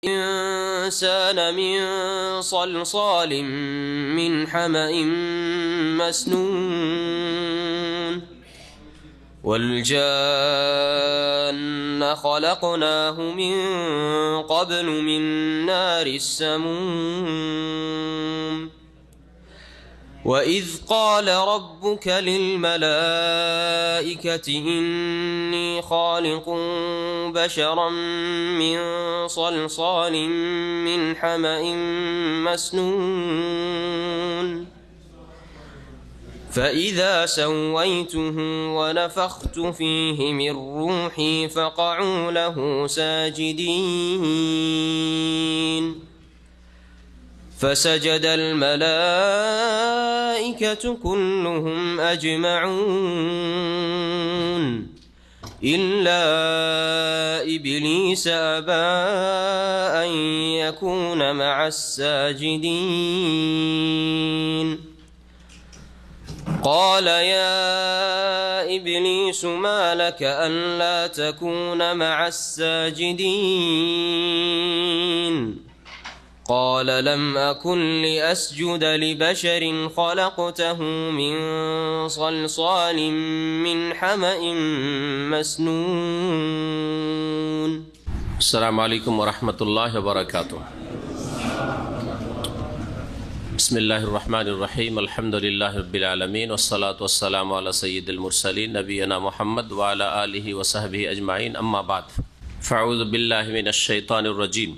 الإنسان من صلصال من حمأ مسنون والجان خلقناه من قبل من نار السموم وإذ قال ربك للملائكة إني خالق بشرا من صلصال من حمأ مسنون فإذا سويته ونفخت فيه من روحي فقعوا له ساجدين فسجد الملائكة كلهم أجمعون إلا إبليس أبى أن يكون مع الساجدين قال يا إبليس ما لك ألا تكون مع الساجدين قال لم أكن لأسجد لبشر خلقته من صلصال من حمأ مسنون. السلام عليكم ورحمة الله وبركاته. بسم الله الرحمن الرحيم. الحمد لله رب العالمين والصلاة والسلام على سيد المرسلين نبينا محمد وعلى آله وصحبه أجمعين. أما بعد فأعوذ بالله من الشيطان الرجيم.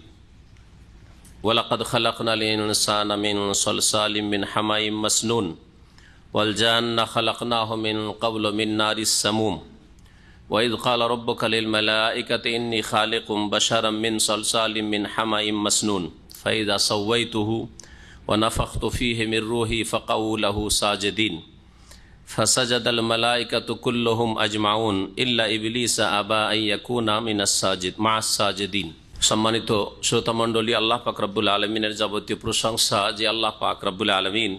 ولقد خلقنا الإنسان من صلصال من حمأ مسنون والجان خلقناه من قبل من نار السموم وإذ قال ربك للملائكة إني خالق بشرا من صلصال من حمأ مسنون فإذا سويته ونفخت فيه من روحي فقعوا له ساجدين فسجد الملائكة كلهم أجمعون إلا إبليس أبى أن يكون مع الساجدين. সম্মানিত শ্রোতামণ্ডলী, আল্লাহ পাক রব্বুল আলমিনের যাবতীয় প্রশংসা যে আল্লাহ পাক রব্বুল আলমিন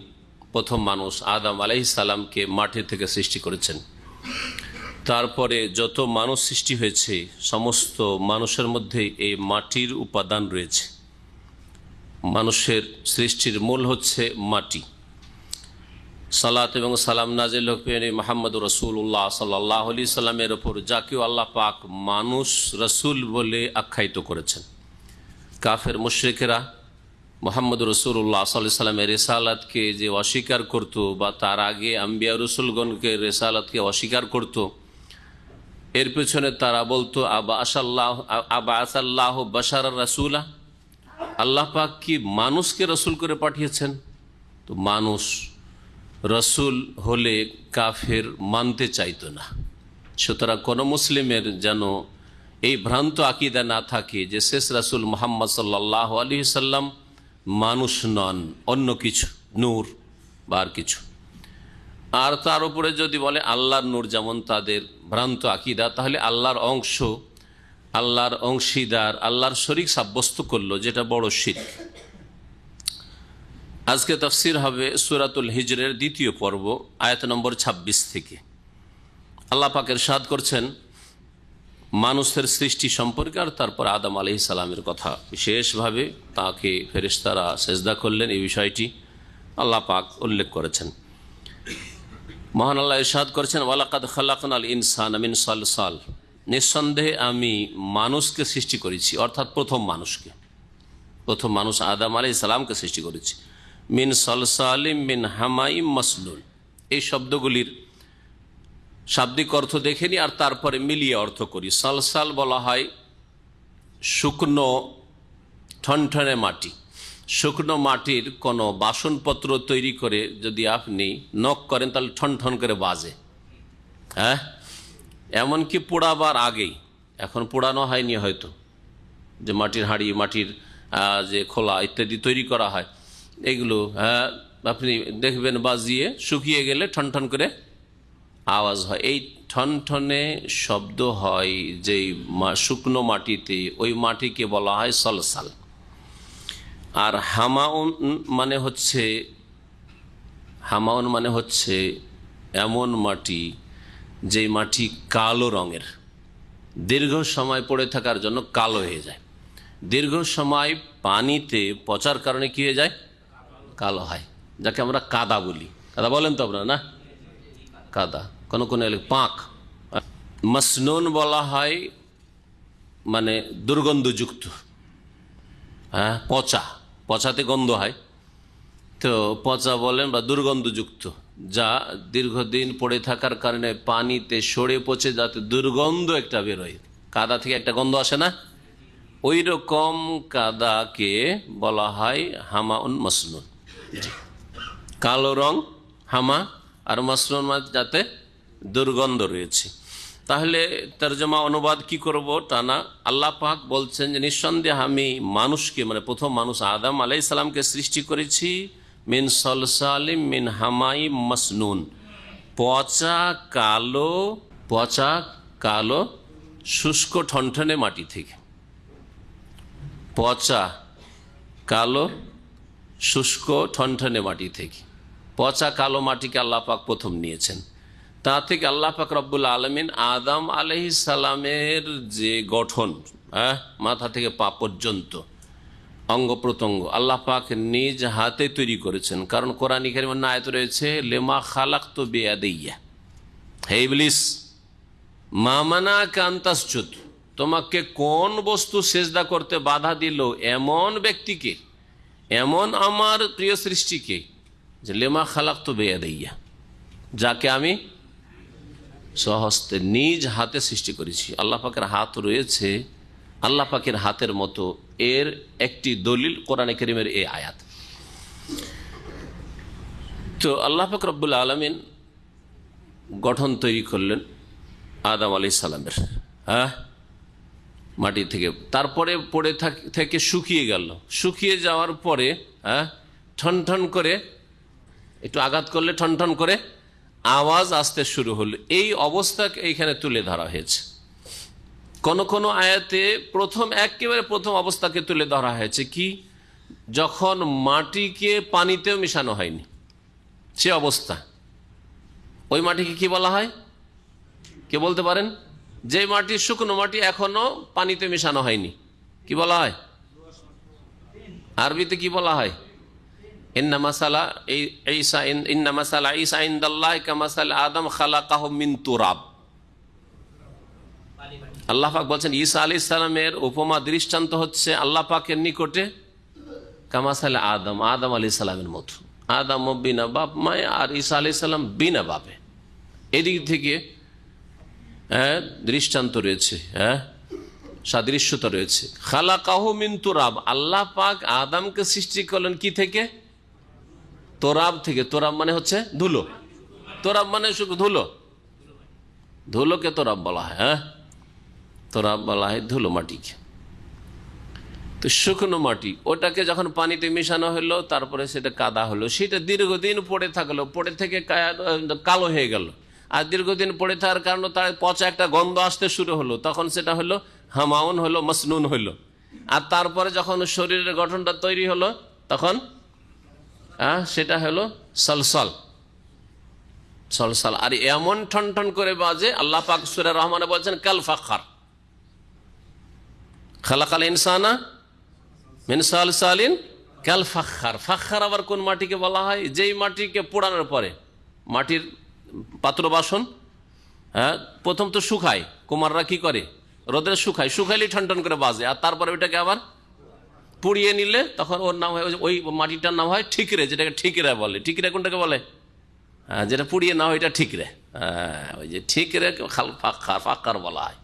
প্রথম মানুষ আদম আলাইহিস সালামকে মাটি থেকে সৃষ্টি করেছেন। তারপরে যত মানুষ সৃষ্টি হয়েছে সমস্ত মানুষের মধ্যে এই মাটির উপাদান রয়েছে। মানুষের সৃষ্টির মূল হচ্ছে মাটি। সালাত এবং সালাম নাজিল হোক মুহাম্মদুর রাসূলুল্লাহ সাল্লাল্লাহু আলাইহি সাল্লামের ওপর, যাকেও আল্লাহ পাক মানুষ রসুল বলে আখ্যায়িত করেছেন। কাফের মুশরিকেরা মুহাম্মদুর রাসূলুল্লাহ সাল্লাল্লাহু আলাইহি সাল্লামের রিসালাতকে যে অস্বীকার করত বা তার আগে আম্বিয়া রসুলগণকে রিসালাতকে অস্বীকার করত, এর পেছনে তারা বলতো আবাসাল্লাহু বাশারার রাসূলা, আল্লাহ পাক কি মানুষকে রসুল করে পাঠিয়েছেন? তো মানুষ রসুল হলে কাফের মানতে চাইতো না। সুতরাং কোনো মুসলিমের যেন এই ভ্রান্ত আকীদা না থাকে যে শেষ রাসূল মুহাম্মদ সাল্লাল্লাহু আলাইহি সাল্লাম মানুষ নন, অন্য কিছু, নূর বা আর কিছু। আর তার উপরে যদি বলে আল্লাহর নূর, যেমন তাদের ভ্রান্ত আকীদা, তাহলে আল্লাহর অংশ, আল্লাহর অংশীদার, আল্লাহর শরীক সাব্যস্ত করলো, যেটা বড় শিরক। আজকে তাফসির হবে সূরাতুল হিজরের দ্বিতীয় পর্ব, আয়াত নম্বর ২৬ থেকে। আল্লাহ পাক ইরশাদ করছেন মানুষের সৃষ্টি সম্পর্কে, আর তারপর আদম আলাইহিস সালামের কথা বিশেষভাবে তাকে ফেরেশতারা সেজদা করলেন, এই বিষয়টি আল্লাহ পাক উল্লেখ করেছেন। মহান আল্লাহ ইরশাদ করেছেন ওয়ালাকাদ খালাকনাল ইনসানা মিন সালসাল, নিঃসন্দেহে আমি মানুষকে সৃষ্টি করেছি, অর্থাৎ প্রথম মানুষ আদম আলাইহিস সালামকে সৃষ্টি করেছি। মিন সলসালিম মিন হামাইম মাসনুন, এই শব্দগুলির শাব্দিক অর্থ দেখে নি আর তারপরে মিলিয়ে অর্থ করি। সলসাল বলা হয় শুকনো ঠনঠনে মাটি। শুকনো মাটির কোনো বাসনপত্র তৈরি করে যদি আপনি নখ করেন তাহলে ঠনঠন করে বাজে, হ্যাঁ, এমনকি পোড়াবার আগেই, এখন পোড়ানো হয়নি হয়তো, যে মাটির হাঁড়ি, মাটির যে খোলা ইত্যাদি তৈরি করা হয়, এগুলো আপনি দেখবেন বাজিয়ে শুকিয়ে গেলে ঠনঠন করে আওয়াজ হয়। এই ঠনঠনে শব্দ হয় যেই শুকনো মাটিতে, ওই মাটিকে বলা হয় সলসাল। আর হামাউন মানে হচ্ছে এমন মাটি যে মাটি কালো রঙের, দীর্ঘ সময় পড়ে থাকার জন্য কালো হয়ে যায়। দীর্ঘ সময় পানিতে পচার কারণে কি হয়ে যায়? কালো হয়, যাকে আমরা কাদা বলি। কাদা বলেন তো আপনারা, না? কাদা, কোনো কোনো পাঁক। মাসনুন বলা হয় মানে দুর্গন্ধযুক্ত, হ্যাঁ, পচা, পচাতে গন্ধ হয়, তো পচা বলেন বা দুর্গন্ধযুক্ত, যা দীর্ঘদিন পড়ে থাকার কারণে পানিতে সরে পচে যাতে দুর্গন্ধ একটা বেরোয়, কাদা থেকে একটা গন্ধ আসে না, ওই রকম কাদাকে বলা হয় হামাউন মাসনুন। কালো রং হামা, আর মাসনুন মানে যাতে দুর্গন্ধ রয়েছে। তাহলে তরজমা অনুবাদ কি করব তা না, আল্লাহ পাক বলছেন যে নিঃসন্দেহে আমি মানুষকে, মানে প্রথম মানুষ আদম আলাইহিস সালামকে সৃষ্টি করেছি মিন সলসালিম মিন হামাই মাসনুন, পচা কালো শুষ্ক ঠনঠনে মাটি থেকে। পচা কালো শুষ্ক ঠনঠনে মাটি থেকে, পচা কালো মাটিকে আল্লাহ পাক প্রথম নিয়েছেন। তা থেকে আল্লাহ পাক রব্বুল আলামিন আদম আলাইহিস সালামের যে গঠন, মাথা থেকে পা পর্যন্ত অঙ্গ প্রত্যঙ্গ আল্লাহ পাক নিজ হাতে তৈরি করেছেন। কারণ কোরআন কারীমের আয়াত রয়েছে লিমা খালাকতু বিয়াদিয়া, হে ইবলিস মা মানাকা আন তাসজুদ, তোমাকে কোন বস্তু সেজদা করতে বাধা দিল এমন ব্যক্তিকে, এমন আমার প্রিয় সৃষ্টিকে, যে লিমা খালাকতু বিয়াদিয়া, যাকে আমি স্বহস্তে নিজ হাতে সৃষ্টি করেছি। আল্লাহ পাকের হাত রয়েছে, আল্লাহ পাকের হাতের মতো, এর একটি দলিল কোরআনে কারীমের এই আয়াত। তো আল্লাহ পাক রব্বুল আলামিন গঠন তৈরি করলেন আদম আলাইহিস সালামের, মাটি থেকে। তারপরে পড়ে থেকে শুকিয়ে গেল, শুকিয়ে যাওয়ার পরে ঠন ঠন করে একটু আঘাত করলে ঠন ঠন করে আওয়াজ আসতে শুরু হলো। এই অবস্থাকে এইখানে তুলে ধরা হয়েছে। কোন কোন আয়াতে একেবারে প্রথম অবস্থাকে তুলে ধরা হয়েছে, কি যখন মাটিকে পানিতেও মিশানো হয়নি সে অবস্থা। ওই মাটিকে কি বলা হয়, কে বলতে পারেন? যে মাটি শুকনো মাটি, এখনো পানিতে মিশানো হয়নি, কি বলা হয়? আরবিতে কি বলা হয়? ইন্না মাসালা ঈসা ইনদাল্লাহি কামাসালি আদম খালাকাহু মিন তুরাব। আল্লাহ পাক বলছেন ঈসা আলাইহিস সালামের উপমা দৃষ্টান্ত হচ্ছে আল্লাহ পাকের নিকটে কামাসালি আদম আলাইহিস সালামের মতো। আদম বিনা বাপ মায়, আর ঈসা আলাইহিস সালাম বিনা বাপে। এদিক থেকে দৃষ্টান্ত রয়েছে, সাদৃশ্যতা রয়েছে। খালাকাহু মিন তুরাব, আল্লাহ পাক আদমকে সৃষ্টি করলেন কি থেকে? তোরাব থেকে। তোরাব মানে হচ্ছে ধুলো, তোরাব মানে শুধু ধুলো, ধুলোকে তোরাব বলা হয়। তোরাব বলা হয় ধুলো মাটিকে। তো শুকনো মাটি, ওটাকে যখন পানিতে মেশানো হলো, তারপরে সেটা কাদা হলো, সেটা দীর্ঘদিন পড়ে থাকলো, পড়ে থেকে কালো হয়ে গেল। আর দীর্ঘদিন পড়ে থাকার কারণে তার পচা একটা গন্ধ আসতে শুরু হলো, তখন সেটা হলো হামাউন, হলো মাসনুন হলো। আর তারপরে যখন শরীরের গঠনটা তৈরি হলো, তখন সেটা হলো সলসল। আর এমন ঠন ঠন করে বাজে, আল্লাহ পাক সূরা রহমানে বলছেন কাল ফাখার খালাকাল ইনসানা মিন সালসালিন কাল ফাখার। ফাখার আবার কোন মাটিকে বলা হয়? যেই মাটিকে পোড়ানোর পরে, মাটির পাত্র বাসন প্রথম তো শুকায়, কুমাররা কি করে রোদে শুকায়, শুকাইলে ঠন ঠন করে বাজে, আর তারপরে ওইটাকে আবার পুড়িয়ে নিলে তখন ওর নাম হয়, ওই মাটিটার নাম হয় ঠিকরে, যেটাকে ঠিকরে বলে। ঠিকরে কোনটাকে বলে? যেটা পুড়িয়ে না হয় এটা ঠিকরে। ওই যে ঠিকরে ফাক্কার বলা হয়।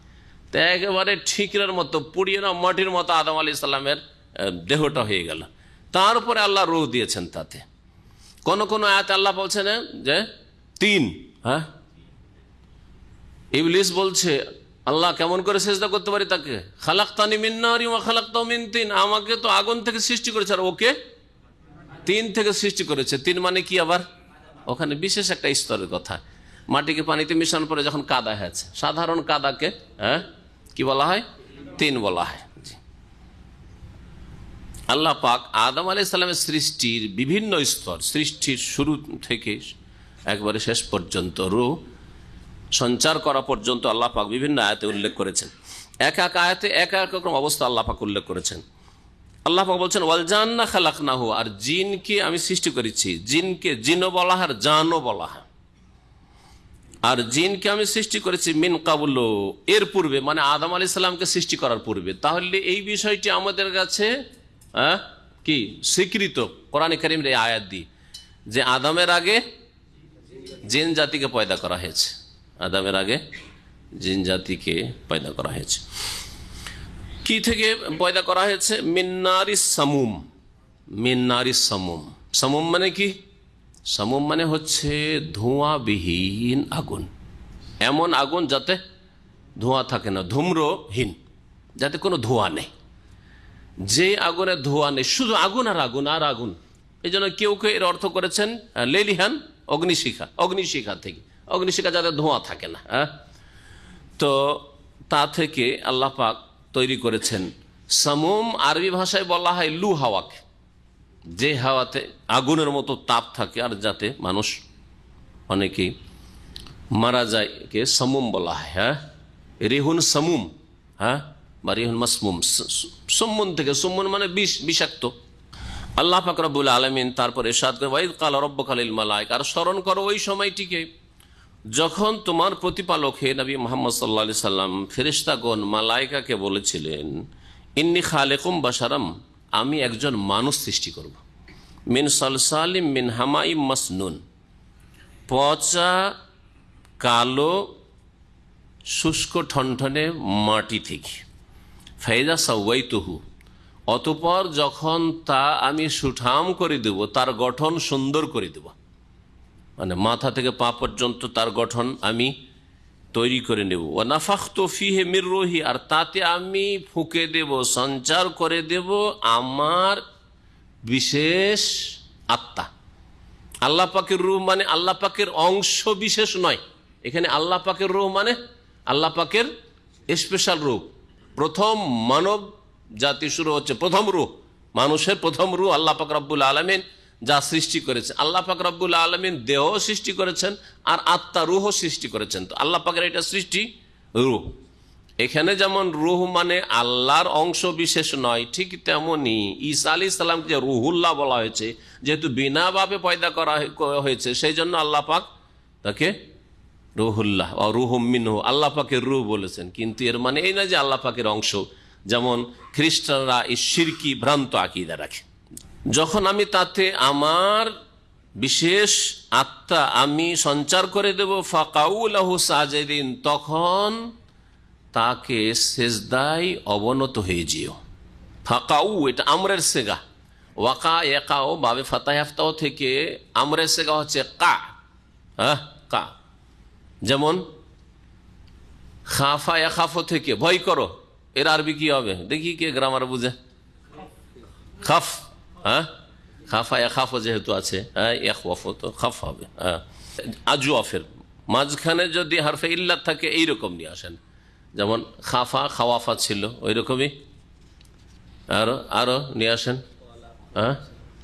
তো একেবারে ঠিকরের মতো পুড়িয়ে না মাটির মতো আদম আলাইহিস সালামের দেহটা হয়ে গেল। তারপরে আল্লাহ রূহ দিয়েছেন তাতে। কোন কোন আয়াতে আল্লাহ বলছেন যে 3। ইবলিস বলছে আল্লাহ কেমন করে সেজদা করতে পারি তাকে? খালাকতানি মিন নারি ওয়া খালাকতাহু মিন তিন, আমাকে তো আগুন থেকে সৃষ্টি করেছে আর ওকে 3 থেকে সৃষ্টি করেছে। 3 মানে কি? আবার ওখানে বিশেষ একটা স্তরের কথা। মাটিকে পানিতে মিশানোর পরে যখন কাদা হয়েছে, সাধারণ কাদাকে কি বলা হয়? 3 বলা হয়। আল্লাহ পাক আদম আলাইহিস সালামের সৃষ্টির বিভিন্ন স্তর, সৃষ্টির শুরু থেকে একবারে শেষ পর্যন্ত, রূহ সঞ্চার করা পর্যন্ত আল্লাহ পাক বিভিন্ন আয়াতে উল্লেখ করেছেন। এক এক আয়াতে এক এক রকম অবস্থা আল্লাহ পাক উল্লেখ করেছেন। আল্লাহ পাক বলছেন ওয়াল জান্না খালাকনাহু, আর জিনকে আমি সৃষ্টি করেছি। জিনকে জিনও বলা হয় আর জানও বলা হয়। আর জিনকে আমি সৃষ্টি করেছি মিন কাবুল, এর পূর্বে, মানে আদম আলাইহিস সালামকে সৃষ্টি করার পূর্বে। তাহলে এই বিষয়টি আমাদের কাছে কি স্বীকৃত কোরআন কারীমের এই আয়াত দিয়ে, যে আদমের আগে জিন জাতিকে পয়দা করা হয়েছে। আদমের আগে জিন জাতিকে পয়দা করা হয়েছে। কি থেকে পয়দা করা হয়েছে? মিন্নারিস সামুম। মিন্নারিস সামুম, সামুম মানে কি? সামুম মানে হচ্ছে ধোঁয়াবিহীন আগুন। এমন আগুন যাতে ধোঁয়া থাকে না, ধূম্রহীন, যাতে কোনো ধোঁয়া নেই। যে আগুনে ধোঁয়া নেই, শুধু আগুন আর আগুন আর আগুন। এই জন্য কেউ কেউ এর অর্থ করেছেন লেলিহান, অগ্নিশিখা। অগ্নিশিখা থেকে, অগ্নিশিখা যাতে ধোঁয়া থাকে না। তো তা থেকে আল্লাহ পাক তৈরি করেছেন সামুম। আরবি ভাষায় বলা হয় লু হাওয়াকে, যে হাওয়াতে আগুনের মতো তাপ থাকে আর যাতে মানুষ অনেকেই মারা যায়, কে সামুম বলা হয়। রেহুন সামুম, বা রেহুন মাসমুম। সুম্মুন থেকে, সুম্মুন মানে বিষ, বিষাক্ত। আল্লাহ পাক রব্বুল আলামিন তারপর ইরশাদ করেন ওয়াইদ ক্বালা রাব্বুকা লিল মালায়েকা, আর স্মরণ করো ওই সময়টিকে যখন তোমার প্রতিপালক হে নবী মুহাম্মদ সাল্লাল্লাহু আলাইহি সাল্লাম ফেরেশতাগণ মালায়েকাকে বলেছিলেন ইন্নী খালিকুম বাশারাম, আমি একজন মানুষ সৃষ্টি করব। মিন সালসালিম মিন হামাইম মাসনুন, পচা কালো শুষ্ক ঠনঠনে মাটি থেকে। ফাইজা সাওয়াইতুহু, অতঃপর যখন তা আমি সুঠাম করে দেব, তার গঠন সুন্দর করে দেব, মানে মাথা থেকে পা পর্যন্ত তার গঠন আমি তৈরি করে নেব। ওয়া নাফাখতু ফীহি মির রূহি, আর তাতে আমি ফুঁকে দেব, সঞ্চার করে দেব আমার বিশেষ আত্মা। আল্লাহ পাকের রূহ মানে আল্লাহ পাকের অংশ বিশেষ নয়। এখানে আল্লাহ পাকের রূহ মানে আল্লাহ পাকের স্পেশাল রূহ। প্রথম মানব জাতি শুরু হচ্ছে, প্রথম রূহ, মানুষের প্রথম রূহ আল্লাহ পাক রব্বুল আলামিন যা সৃষ্টি করেছে। আল্লাহ পাক রব্বুল আলামিন দেহ সৃষ্টি করেছেন আর আত্মা রূহ সৃষ্টি করেছেন। তো আল্লাহ পাকের এটা সৃষ্টি রূহ। এখানে যেমন রূহ মানে আল্লাহর অংশ বিশেষ নয়, ঠিক তেমনি ঈসা আলাইহিস সালামকে যে রুহুল্লাহ বলা হয়েছে, যেহেতু বিনা বাপে পয়দা করা হয়েছে, সেই জন্য আল্লাহ পাক তাকে রুহুল্লাহ ও রুহুম মিনহু, আল্লাহ পাকের রূহ বলেছেন। কিন্তু এর মানে এই না যে আল্লাহ পাকের অংশ, যেমন খ্রিস্টানরা এই শিরকি ভ্রান্ত আকীদা রাখে। যখন আমি তাতে আমার বিশেষ আত্মা আমি সঞ্চার করে দেব, ফাকাউ লাহু সাজিদিন, তখন তাকে সেজদায় অবনত হয়ে যেও। ফাকাউ এটা আমরের সেগা, ওয়াকা একাও বাবে ফাতাহ হাফতাও থেকে আমরের সেগা হচ্ছে কা। কা, যেমন খাফা এখাফো থেকে ভয় করো, এর আরবি কি হবে দেখি, কে গ্রামার বুঝে? খাফ। খাফা এখাফো যেহেতু আছে, এখওয়াফো তো খাফ হবে। আজওয়াফের মাঝখানে যদি হারফে ইল্লাত থাকে এইরকম নিয়ে আসেন, যেমন খাফা খাওয়াফা ছিল ওই রকমই। আরো নিয়ে আসেন।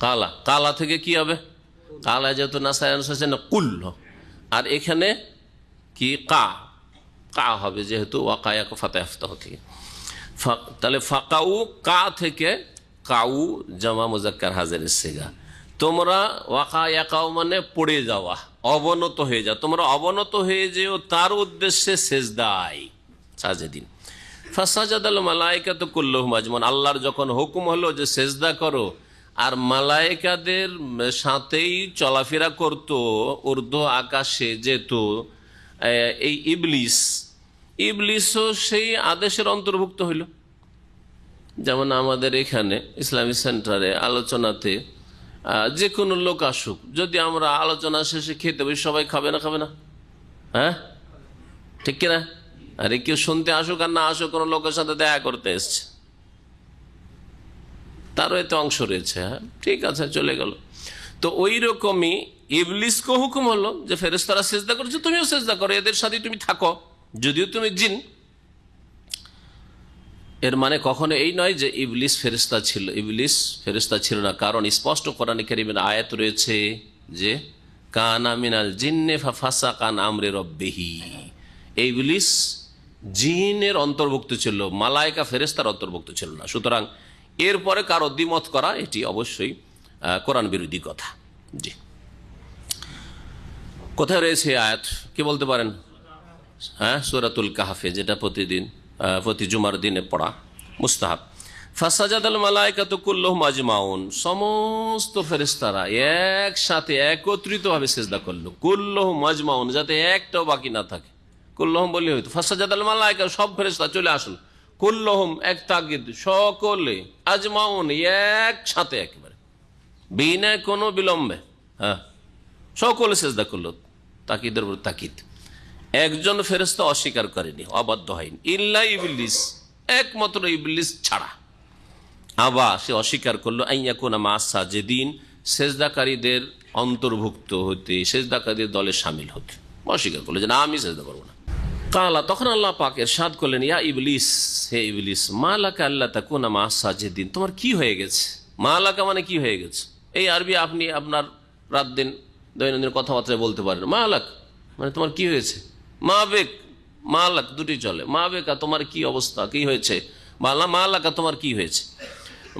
কালা, কালা থেকে কি হবে? কালা যেহেতু নাসায় না কুল, আর এখানে কি কা, কা হবে যেহেতু ওয়াকায়াক ফাতাহ থেকে। তাহলে ফাকাউ কা থেকে কাউ জামা মুজাক্কার হাজিরের সিগা। তোমরা ওয়াকায়াকাও মানে পড়ে যাওয়া, অবনত হয়ে যাও, তোমরা অবনত হয়ে যেও তার উদ্দেশ্যে সেজদায় সাজেদিন। ফাসাজাদাল মালায়েকাতু কুল্লুহুম আজমাউন, আল্লাহর যখন হুকুম হলো যে সেজদা করো, আর মালায়েকাদের সাথেই চলাফেরা করত ঊর্ধ্ব আকাশে যেত এই ইবলিসও সেই আদেশের অন্তর্ভুক্ত হইল। যেমন আমাদের এখানে ইসলামিক সেন্টারে আলোচনাতে যে কোনো লোক আসুক, যদি আমরা আলোচনা শেষে খেতে বসি, সবাই খাবে না? খাবে না? ঠিক কিনা? আরে কেউ শুনতে আসুক আর না আসুক, কোনো লোকের সাথে দেখা করতে এসছে, তারও এতে অংশ রয়েছে। ঠিক আছে, চলে গেল। তো ওই রকমই ইবলিসকে হুকুম হলো যে ফেরেশতারা সেজদা করেছে, তুমিও সেজদা করো, এদের সাথে তুমি থাকো, যদিও তুমি জিন। এর মানে কখনো এই নয় যে ইবলিস ফেরেশতা ছিল। ইবলিস ফেরেশতা ছিল না, কারণ স্পষ্ট কোরআনে কারীমের আয়াত রয়েছে যে কানা মিনাল জিন্নে ফাফাসাকা আন আমরি রাব্বিহি, ইবলিস জিনের অন্তর্ভুক্ত ছিল, মালায়েকা ফেরেশতার অন্তর্ভুক্ত ছিল না। সুতরাং এরপরে কারো দ্বিমত করা এটি অবশ্যই কোরআন বিরোধী কথা। জি, কোথায় রয়েছে আয়াত, কি বলতে পারেন? হ্যাঁ, সূরাতুল কাহফে, যেটা প্রতি জুমার দিনে পড়া মুস্তাহাব। ফাসাজাদাল মালায়েকাতু কুল্লুহুম আজমাউন, সমস্ত ফেরেশতারা একসাথে একত্রিতভাবে সিজদা করলো। কুল্লুহুম আজমাউন, যাতে একটাও বাকি না থাকে। কুল্লুহুম বললে হইতো, ফাসাজাদাল মালায়েকা, সব ফেরেশতা চলে আসুন। কুল্লুহুম, এক তাগিদ, সকলে, আজমাউন, একসাথে, একেবারে বিনা কোনো বিলম্বে, হ্যাঁ, সকলে সিজদা করলো। তাকিদের উপর তাকিদ। একজন ফেরেশতা অস্বীকার করেনি, অবাধ্য হয়নি, ইল্লা ইবলিস, একমাত্র ইবলিস ছাড়া। আবার সে অস্বীকার করলো আইয়াকুনা মা সাজিদিন, সেজদাকারীদের অন্তর্ভুক্ত হতে, সেজদাকারীদের দলে শামিল হতে অস্বীকার করলো, যে না, আমি সেজদা করবো না। কালা, তখন আল্লাহ পাক ইরশাদ করলেন, ইয়া ইবলিস, হে ইবলিস, মা লাকা আল্লা তাকুনা মা সাজিদিন, তোমার কি হয়ে গেছে? মা লাকা মানে কি হয়ে গেছে? এই আরবি আপনি আপনার রাত দিন দৈনন্দিন কথাবার্তায় বলতে পারেন। মা লাক মানে তোমার কি হয়েছে। মা বেক, মা লাক দুটি চলে। মা বেকা, তোমার কি অবস্থা, কি হয়েছে। মা লাকা, তোমার কি হয়েছে।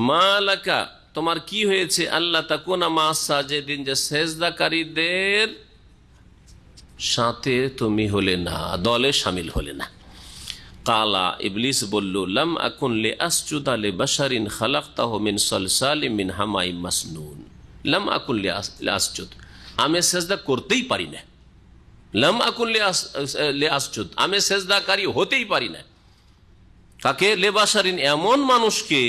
মা লাকা, তোমার কি হয়েছে, আল্লাহ তাকুনা মা সাজিদিন, যে সেজদাকারীদের সাথে তুমি হলে না, দলে শামিল হলে না। কালা, ইবলিস বলল, লাম আকুন লিআসজুদা লিবাশারিন খালাকতাহু মিন সালসালিম মিন হামাইম মাসনুন। লাম আকুন লিআসজুদ, আমি সেজদা করতেই পারি না। লাম আকুন লিআসজুদ, আমি সেজদাকারী হতেই পারি না। কাকে? লেবাশারিন, এমন মানুষকে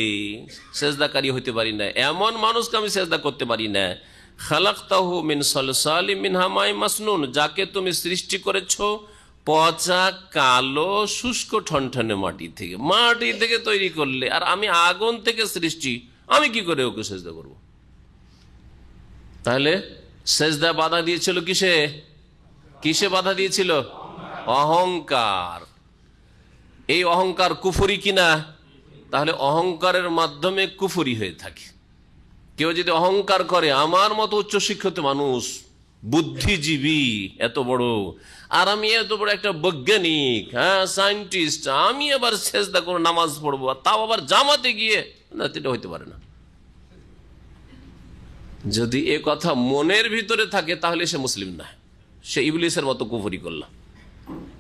সেজদাকারী হতে পারি না, এমন মানুষকে আমি সেজদা করতে পারি না। খালাকতাহু মিন সালসালিম মিন হামাইম মাসনুন, যাকে তুমি সৃষ্টি করেছো পচা কালো শুষ্ক ঠনঠনে মাটি থেকে। মাটি থেকে তৈরি করলে, আর আমি আগুন থেকে সৃষ্টি, আমি কি করে ওকে সেজদা করব? তাহলে সেজদা বাধা দিয়েছিল কিসে? কিসে বাধা দিয়েছিল? অহংকার। এই অহংকার কুফরি কিনা? তাহলে অহংকারের মাধ্যমে কুফরি হয়ে থাকে। কেউ যদি অহংকার করে, আমার মতো উচ্চশিক্ষিত মানুষ, বুদ্ধিজীবী এত বড়, আর আমি এত বড় একটা বৈজ্ঞানিক, হ্যাঁ, সায়েন্টিস্ট, আমি আবার সেজদা করে নামাজ পড়বো, তাও আবার জামাতে গিয়ে, না, এটা হইতে পারে না। যদি এ কথা মনের ভিতরে থাকে, তাহলে সে মুসলিম না, সে ইবলিসের মতো কুফরি করল।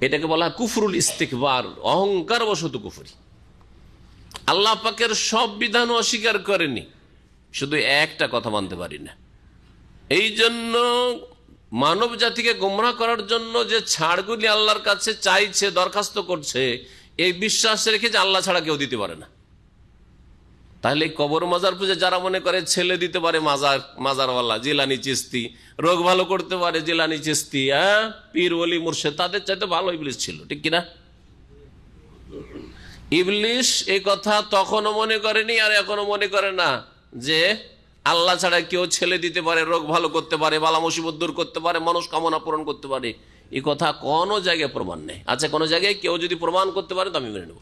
এটাকে বলা হয় কুফরুল ইস্তিকবার, অহংকার বশত কুফরি। আল্লাহ পাকের সব বিধান অস্বীকার করেনি, শুধু একটা কথা মানতে পারি না। এই জন্য মানব জাতিকে গোমরাহ করার জন্য যে ছাড়গুলি আল্লাহর কাছে চাইছে, দরখাস্ত করছে, এই বিশ্বাস রেখে যে আল্লাহ ছাড়া কেউ দিতে পারে না। তাহলে কবর মাজার পূজা যারা মনে করে ছেলে দিতে পারে মাজারওয়ালা, জিলানি চিস্তি, রোগ ভালো করতে পারে জিলানি চিস্তি, হ্যাঁ, পীর ওলি মুর্শেদ, তাদের চাইতে ভালো ইবলিস ছিল, ঠিক কিনা? ইবলিস এই কথা তখনও মনে করেনি, আর এখনো মনে করে না যে আল্লাহ ছাড়া কেউ ছেলে দিতে পারে, রোগ ভালো করতে পারে, বালা মুসিবত দূর করতে পারে, মনস্কামনা পূরণ করতে পারে। এই কথা কোনো জায়গায় প্রমাণ নেই। আচ্ছা, কোনো জায়গায় কেউ যদি প্রমাণ করতে পারে তো আমি মেনে নেব,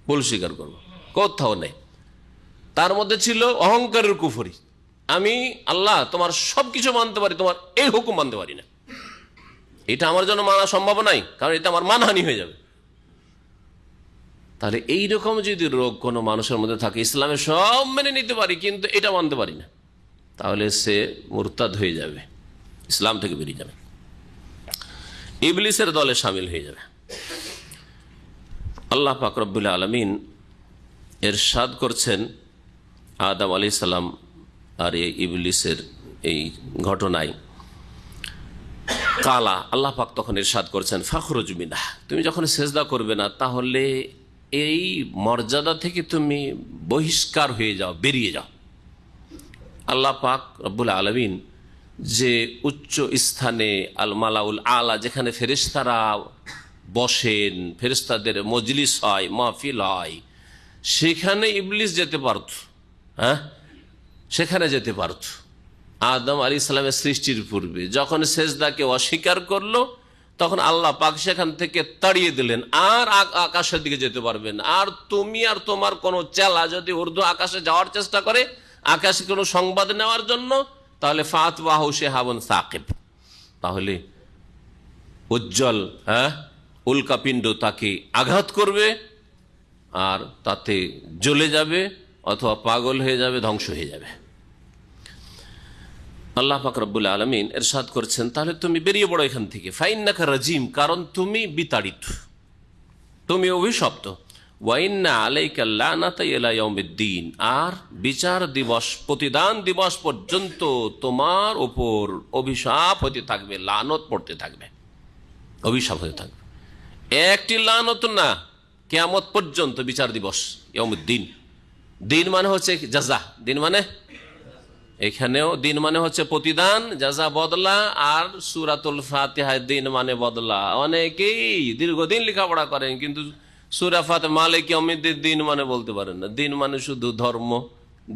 ভুল স্বীকার করবো, কোথাও নেই। তার মধ্যে ছিল অহংকারের কুফরি। আমি আল্লাহ তোমার সবকিছু মানতে পারি, তোমার এই হুকুম মানতে পারি না, এটা আমার জন্য মানা সম্ভব নাই, কারণ এটা আমার মানহানি হয়ে যাবে। তাহলে এইরকম যদি রোগ কোনো মানুষের মধ্যে থাকে, ইসলামে সব মেনে নিতে পারি কিন্তু এটা মানতে পারি না, তাহলে সে মুরতাদ হয়ে যাবে, ইসলাম থেকে বেরিয়ে যাবে, ইবলিসের দলে শামিল হয়ে যাবে। আল্লাহ পাক রব্বুল আলামিন ইরশাদ করছেন আদম আলাইহিস সালাম আর এই ইবলিসের এই ঘটনায়। কালা, আল্লাহ পাক তখন ইরশাদ করছেন, ফাখরুজ মিনহা, তুমি যখন সেজদা করবে না, তাহলে এই মর্যাদা থেকে তুমি বহিষ্কার হয়ে যাও, বেরিয়ে যাও। আল্লাহ পাক রব্বুল আলামিন যে উচ্চ স্থানে, আল মালাউল আলা, যেখানে ফেরেশতারা বসেন, ফেরেশতাদের মজলিস হয়, মাহফিল হয়, সেখানে ইবলিস যেতে পারত, হ্যাঁ, সেখানে যেতে পারত। আদম আলাইহিস সালামের সৃষ্টির পূর্বে যখন সেজদাকে অস্বীকার করলো, তখন আল্লাহ পাক সেখান থেকে তাড়িয়ে দিলেন, আর আকাশের দিকে যেতে পারবেন। আর তুমি আর তোমার কোনো চেলা যদি উর্দু আকাশে যাওয়ার চেষ্টা করে, আকাশে কোনো সংবাদ নেওয়ার জন্য, তাহলে ফাতবাহু শিহাবুন সাকিব, তাহলে উজ্জ্বল, হ্যাঁ, উল্কাপিণ্ড তাকে আঘাত করবে আর তাতে জ্বলে যাবে অথবা পাগল হয়ে যাবে, ধ্বংস হয়ে যাবে। আল্লাহ পাক রব্বুল আলামিন ইরশাদ করছেন, তাহলে তুমি বেরিয়ে পড়ো এখান থেকে, ফাইন্নাকা রাজিম, কারণ তুমি বিতাড়িত, তুমি অভিশপ্ত, ওয়াইন্না আলাইকা লানাতা ইলা ইয়াউমিদ্দিন, আর বিচার দিবস, প্রতিদান দিবস পর্যন্ত তোমার উপর অভিশাপ হতে থাকবে, লানত পড়তে থাকবে, অভিশাপ হতে থাকবে। একটি লানত না, কিয়ামত পর্যন্ত বিচার দিবস, ইয়াউমুদ্দিন। দিন মানে হচ্ছে জাযা, দিন মানে এখানেও দিন মানে হচ্ছে প্রতিদান, জাযা বদলা, আর সূরাতুল ফাতিহায় দিন মানে বদলা। অনেকেই দীর্ঘদিন লেখাপড়া করেন কিন্তু সূরা ফাতিহা মালিক ইয়াউমিদ্দিন দিন মানে বলতে পারেন না। দিন মানে শুধু ধর্ম,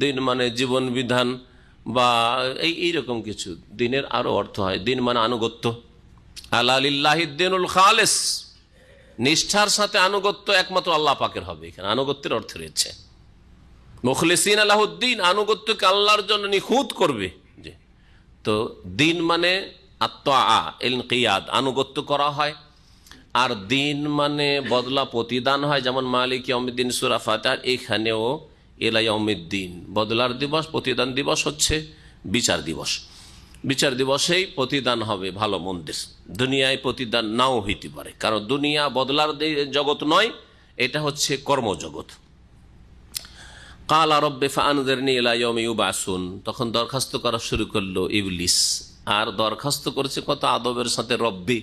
দিন মানে জীবন বিধান বা এইরকম কিছু। দিনের আরো অর্থ হয়, দিন মানে আনুগত্য। আলা লিল্লাহিদ দীনুল খালিস, নিষ্ঠার সাথে আনুগত্য একমাত্র আল্লাহ পাকের হবে। এখানে আনুগত্যের অর্থ রয়েছে মুখলিসিন লাহুদ্দিন, আনুগত্যকে আল্লাহর জন্য নিখুঁত করবে। তো দিন মানে আত্মা ইনকিয়াদ, আনুগত্য করা হয়। আর দিন মানে বদলা, প্রতিদান হয়, যেমন মালিক ইয়াউমিদ্দিন সূরা ফাতিহা, এখানেও ইলা ইয়াউমিদ্দিন, বদলার দিবস, প্রতিদান দিবস হচ্ছে বিচার দিবস। বিচার দিবসেই প্রতিদান হবে ভালো মন্দের। দুনিয়ায় প্রতিদান নাও হইতে পারে, কারণ দুনিয়া বদলার জগৎ নয়, এটা হচ্ছে কর্মজগৎ। কালা রব্বে ফাআনজিরনি ইলা ইয়াউমি ইউবআসুন, তখন দরখাস্ত করা শুরু করলো ইবলিস। আর দরখাস্ত করেছে কত আদবের সাথে, রব্বি,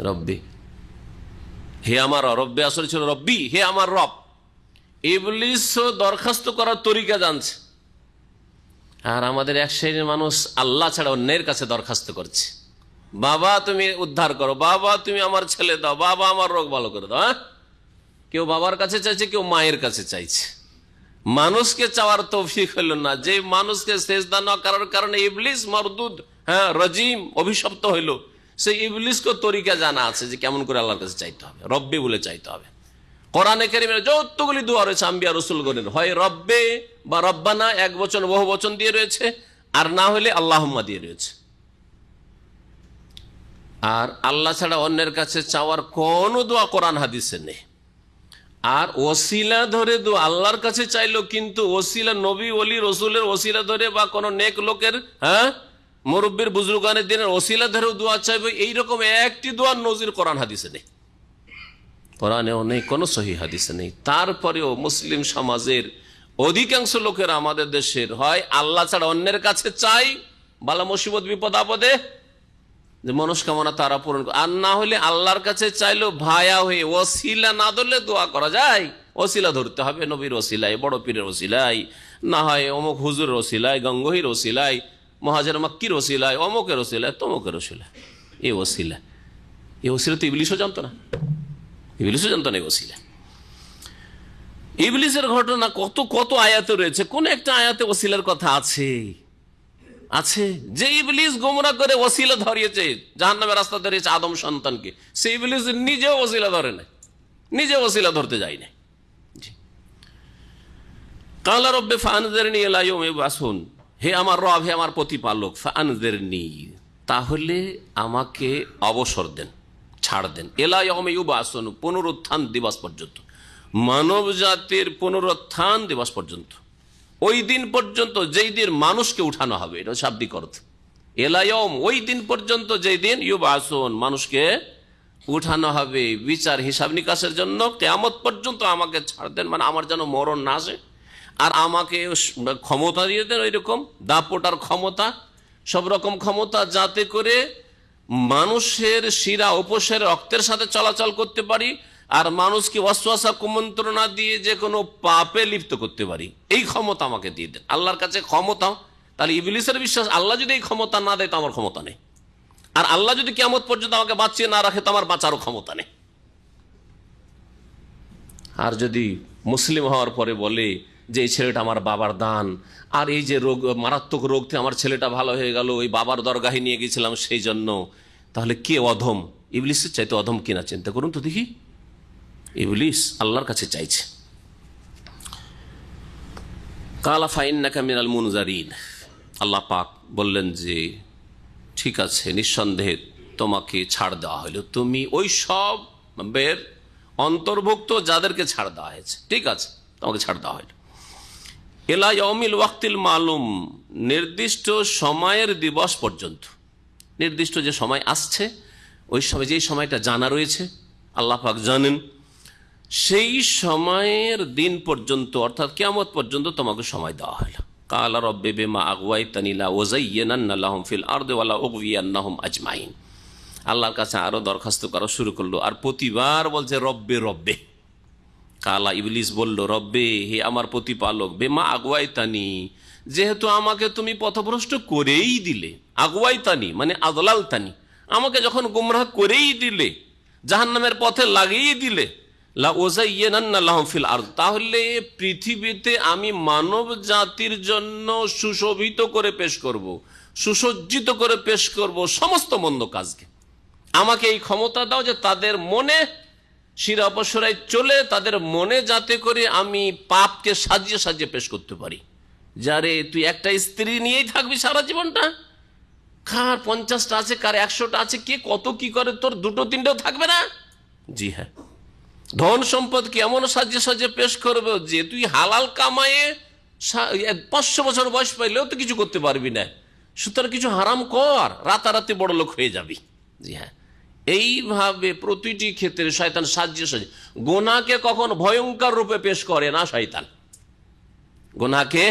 রব্বি, হে আমার রব্বে, আসলে ছিল রব্বি, হে আমার রব। ইবলিস দরখাস্ত করার তরিকা জানছে। আর আমাদের এক শ্রেণীর মানুষ আল্লাহ ছাড়া অন্যের কাছে দরখাস্ত করছে, বাবা তুমি উদ্ধার করো, বাবা তুমি আমার ছেলে দাও, বাবা আমার রোগ ভালো করে দাও। কেউ বাবার কাছে চাইছে, কেউ মায়ের কাছে চাইছে। মানুষকে চাওয়ার তৌফিক হইল না। যে মানুষকে সেজদা না করার কারণে ইবলিস মরদুদ, রাজিম, অভিশপ্ত হইল, সেই ইবলিসকে তরিকা জানা আছে যে কেমন করে আল্লাহর কাছে চাইতে হবে, রব্বে বলে চাইতে হবে। কোরআনে কারীমের যতগুলি দোয়া রয়েছে আম্বিয়া রাসূলগণের, হয় রব্বে বা রব্বানা, এক বচন বহু বচন দিয়ে রয়েছে, আর না হলে আল্লাহুম্মা দিয়ে রয়েছে। আর আল্লাহ ছাড়া অন্যের কাছে চাওয়ার কোন দোয়া কোরআন হাদিসে নেই। আর ওসিলা ধরে দোয়া, আল্লাহর কাছে চাইলো কিন্তু ওসিলা, নবী ওলি রসুলের ওসিলা ধরে বা কোন নেক লোকের, মুরব্বির বুজুর্গানের দিনের ওসিলা ধরেও দোয়া চাইবে, এইরকম একটি দোয়ার নজির কোরআন হাদিসে নেই, কোরআনেও নেই, কোনো সহিহ হাদিসে নেই। তারপরেও মুসলিম সমাজের অধিকাংশ লোকের, আমাদের দেশের, হয় আল্লাহ ছাড়া অন্যের কাছে চাই বালা মুসিবত বিপদ আপদে, যে মনস্কামনা তারা পূরণ, আর না হলে আল্লাহর কাছে চাইলো ভায়া হয়ে। ওসিলা না ধরলে দোয়া করা যায়, ওসিলা ধরতে হবে, নবীর ওসিলাই, বড় পীরের ওসিলাই, না হয় অমুক হুজুরের ওসিলাই, গঙ্গোহীর ওসিলাই, মহাজের মাক্কির ওসিলাই, অমুকের ওসিলাই, তমুকের ওসিলাই। এই ওসিলা, এই ওসিলা তো ইবলিসও জানতো না, ইবলিসও জানতো না এই ওসিলা। ইবলিসের ঘটনা কত কত আয়াতে রয়েছে, কোন একটা আয়াতে ওসিলার কথা আছে? আছে। যে ইবলিস গোমরাহ করে ওসিলা ধরিয়েছে, জাহান্নামের রাস্তা ধরিয়েছে আদম সন্তানকে, সেই ইবলিস নিজেও ওসিলা ধরে নাই, নিজে ওসিলা ধরতে যায় না। কালা রব্বে ফাআনজিরনি ইলা ইয়াউমি ইউবআসুন, হে আমার রব, হে আমার প্রতিপালক, ফাআনজিরনি, তাহলে আমাকে অবসর দেন, ছাড় দেন, ইলা ইয়াউমি ইউবআসুন, পুনরুত্থান দিবস পর্যন্ত, মানব জাতির পুনরুত্থান দিবস পর্যন্ত, ওই দিন পর্যন্ত যেই দিন মানুষকে উঠানো হবে, এটা শাব্দিক অর্থ। ইলা ইয়াউম, ওই দিন পর্যন্ত যেই দিন ইউবআসুন, মানুষকে উঠানো হবে বিচার হিসাব নিকাশের জন্য, কিয়ামত পর্যন্ত আমাকে ছাড় দেন, মানে আমার যেন মরণ না আসে, আর আমাকে ক্ষমতা দিয়ে দেন, ওইরকম দাপটার ক্ষমতা, সব রকম ক্ষমতা, যাতে করে মানুষের শিরা উপশের রক্তের সাথে চলাচল করতে পারি, আর মানুষকে ওয়াসওয়াসা কুমন্ত্রণা দিয়ে যে কোনো পাপে লিপ্ত করতে পারি, এই ক্ষমতা আমাকে দিয়ে দেন। আল্লাহর কাছে ক্ষমতা, তাহলে ইবলিসের বিশ্বাস, আল্লাহ যদি এই ক্ষমতা না দেয় তো আমার ক্ষমতা নেই, আর আল্লাহ যদি কিয়ামত পর্যন্ত আমাকে বাঁচিয়ে না রাখে তো আমার বাঁচারও ক্ষমতা নেই। আর যদি মুসলিম হওয়ার পরে বলে যে এই ছেলেটা আমার বাবার দান, আর এই যে রোগ, মারাত্মক রোগ থেকে আমার ছেলেটা ভালো হয়ে গেল, ওই বাবার দরগাহে নিয়ে গেছিলাম সেই জন্য, তাহলে কে অধম? ইবলিসের চাইতে অধম কিনা চিন্তা করুন তো দেখি। ইবলিস আল্লাহর কাছে চাইছে। কালা ফাইন্নাকা মিনাল মুনজারিন, আল্লাহ পাক বললেন যে ঠিক আছে, নিঃসন্দেহে তোমাকে ছাড় দেওয়া হলো, তুমি ওই সবের অন্তর্ভুক্ত যাদেরকে ছাড় দেওয়া হয়েছে, ঠিক আছে, তোমাকে ছাড় দেওয়া হলো। এলা ইয়াউমিল ওয়াক্তিল মালুম, নির্দিষ্ট সময়ের দিবস পর্যন্ত, নির্দিষ্ট যে সময় আসছে ওই সময়, যেই সময়টা জানা রয়েছে আল্লাহ পাক জানেন, সেই সময়ের দিন পর্যন্ত অর্থাৎ কিয়ামত পর্যন্ত তোমাকে সময় দেওয়া হলো। কালা রব্বি বিমা আগওয়াইতানি লা উযায়্যিনান্না লাহুম ফিল আরদি ওয়া লা উগওয়িয়ান্নাহুম আজমাইন। আল্লাহর কাছে আরো দরখাস্ত করা শুরু করলো, আর প্রতিবার বলছে রব্বে রব্বে। কালা, ইবলিস বলল, রব্বে, হে আমার প্রতিপালক, বেমা আগওয়াইতানি, যেহেতু আমাকে তুমি পথভ্রষ্ট করেই দিলে। আগওয়াইতানি মানে আদলালতানি, আমাকে যখন গুমরাহ করেই দিলে, জাহান্নামের পথে লাগিয়ে দিলে, লা উযায়্যিনান্না লাহুম ফিল আরদ, তাহলে পৃথিবীতে আমি মানব জাতির জন্য সুশোভিত করে পেশ করব, সুসজ্জিত করে পেশ করব সমস্ত মন্দ কাজকে। আমাকে এই ক্ষমতা দাও যে তাদের মনে শিরা অপসরায় চলে, তাদের মনে যাতে করে আমি পাপকে সাজিয়ে সাজিয়ে পেশ করতে পারি। যারে তুই একটা স্ত্রী নিয়েই থাকবি সারা জীবনটা, কার 50টা আছে, কার 100টা আছে, কে কত কি করে, তোর 2-3টেও থাকবে না। জি হ্যাঁ, ধন সম্পদকে এমন সাজিয়ে সাজিয়ে পেশ করবে যে তুই হালাল কামায়ে 500 বছর বয়স পাইলেও তো কিছু করতে পারবি না। সুতরাং কিছু হারাম কর, রাতারাতি বড় লোক হয়ে যাবি। জি হ্যাঁ, এইভাবে প্রতিটি ক্ষেত্রে শয়তান সাজিয়ে সাজিয়ে, গোনাকে কখন ভয়ঙ্কর রূপে পেশ করে না শয়তান, গোনাকে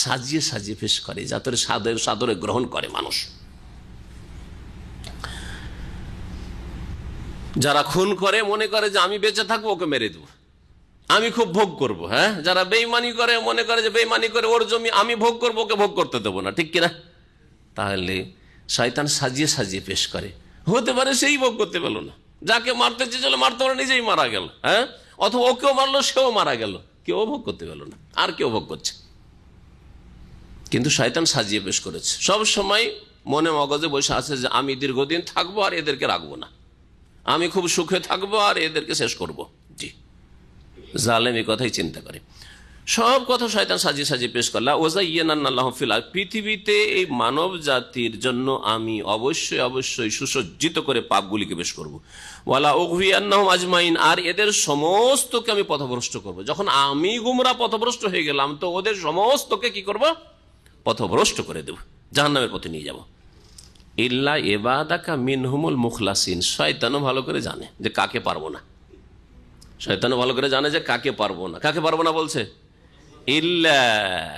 সাজিয়ে সাজিয়ে পেশ করে যাতে সাদরে গ্রহণ করে মানুষ। যারা খুন করে মনে করে যে আমি বেঁচে থাকবো, ওকে মেরে দেবো, আমি খুব ভোগ করব। হ্যাঁ, যারা বেঈমানি করে মনে করে যে বেঈমানি করে ওর জমি আমি ভোগ করবো, ওকে ভোগ করতে দেবো না, ঠিক কিনা? তাহলে শয়তান সাজিয়ে সাজিয়ে পেশ করে। হতে পারে সেই ভোগ করতে পেল না, যাকে মারতে চেয়েছিল মারতে পারে নিজেই মারা গেল, হ্যাঁ, অথবা ওকেও মারলো সেও মারা গেল, কেউ ভোগ করতে পেল না, আর কেউ ভোগ করছে। কিন্তু শয়তান সাজিয়ে পেশ করেছে, সব সময় মনে মগজে বসে আছে যে আমি দীর্ঘদিন থাকবো আর এদেরকে রাখবো না, আমি খুব সুখে থাকবো আর এদেরকে শেষ করব। জি, জালেম এই কথাই চিন্তা করে, সব কথা শয়তান সাজিয়ে সাজিয়ে পেশ করলা। ওযায়্যিনান্না লাহুম ফিল আরদ, পৃথিবীতে এই মানব জাতির জন্য আমি অবশ্যই অবশ্যই সুসজ্জিত করে পাপগুলিকে পেশ করব। ওয়ালা উগওয়িয়ান্নাহুম আজমাইন, আর এদের সমস্তকে আমি পথভ্রষ্ট করব। যখন আমি গুমরাহ পথভ্রষ্ট হয়ে গেলাম, তো ওদের সমস্তকে কি করব? পথভ্রষ্ট করে দেব, জাহান্নামের পথে নিয়ে যাব। ইল্লা ইবাদাকা মিনহুমুল মুখলাসিন, শয়তানও ভালো করে জানে যে কাকে পারবো না, শয়তানও ভালো করে জানে যে কাকে পারবো না। কাকে পারবো না বলছে? ইল্লা,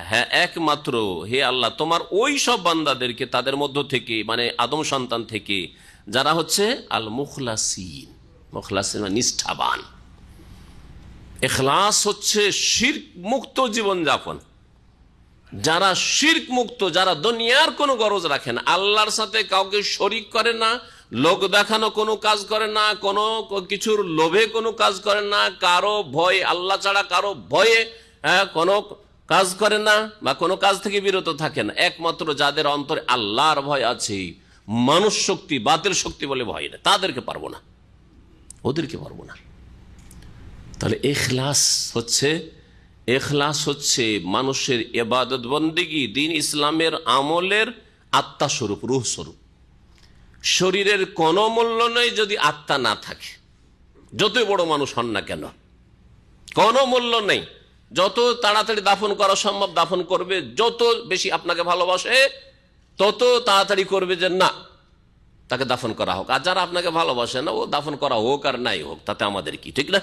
হ্যাঁ, একমাত্র হে আল্লাহ তোমার ওই সব বান্দাদেরকে, তাদের মধ্য থেকে মানে আদম সন্তান থেকে, যারা হচ্ছে আল মুখলাসিন, মুখলাসিন মানে নিষ্ঠাবান। ইখলাস হচ্ছে শিরক মুক্ত জীবনযাপন, যারা শিরক মুক্ত, যারা দুনিয়ার কোনো গরজ রাখে না, আল্লাহর সাথে কাউকে শরিক করে না, লোক দেখানো কোনো কাজ করে না, কোনো কিছুর লোভে কোনো কাজ করে না, কারো ভয়, আল্লাহ ছাড়া কারো ভয়ে কোনো কাজ করে না, বা কোনো কাজ থেকে বিরত থাকে না। একমাত্র যাদের অন্তরে আল্লাহর ভয় আছে, মানুষ শক্তি বাতিল শক্তি বলে ভয় না, তাদেরকে পারবো না, ওদেরকে পারবো না। তাহলে ইখলাস হচ্ছে মানুষের ইবাদত বন্দেগী, দ্বীন ইসলামের আমলের আত্মা স্বরূপ, রূহ স্বরূপ। শরীরের কোনো মূল্য নেই যদি আত্মা না থাকে, যতই বড় মানুষ হন না কেন, কোনো মূল্য নেই। যত তাড়াতাড়ি দাফন করা সম্ভব দাফন করবে, যত বেশি আপনাকে ভালোবাসে তত তাড়াতাড়ি করবে যে না তাকে দাফন করা হোক। আর যারা আপনাকে ভালোবাসে না, ও দাফন করা হোক আর নাই হোক, তাতে আমাদের কি, ঠিক না?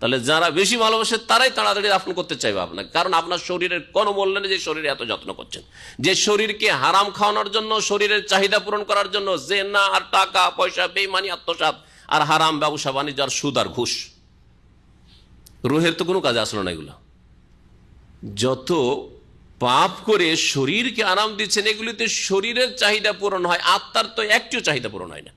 তাহলে যারা বেশি ভালোবাসে তারাই তাড়াতাড়ি দাফন করতে চাইবে আপনাকে, কারণ আপনার শরীরের কোনো মূল্য নেই যে শরীরে এত যত্ন করছেন। যে শরীরকে হারাম খাওয়ানোর জন্য, শরীরের চাহিদা পূরণ করার জন্য জেনা আর টাকা পয়সা, বেঈমানি, আত্মসাৎ আর হারাম ব্যবসা বাণিজ্য আর সুদ আর ঘুষ, রুহের তো কোনো কাজে আসলো না। এগুলো যত পাপ করে শরীরকে আরাম দিচ্ছেন, এগুলিতে শরীরের চাহিদা পূরণ হয়, আত্মার তো একটিও চাহিদা পূরণ হয় না।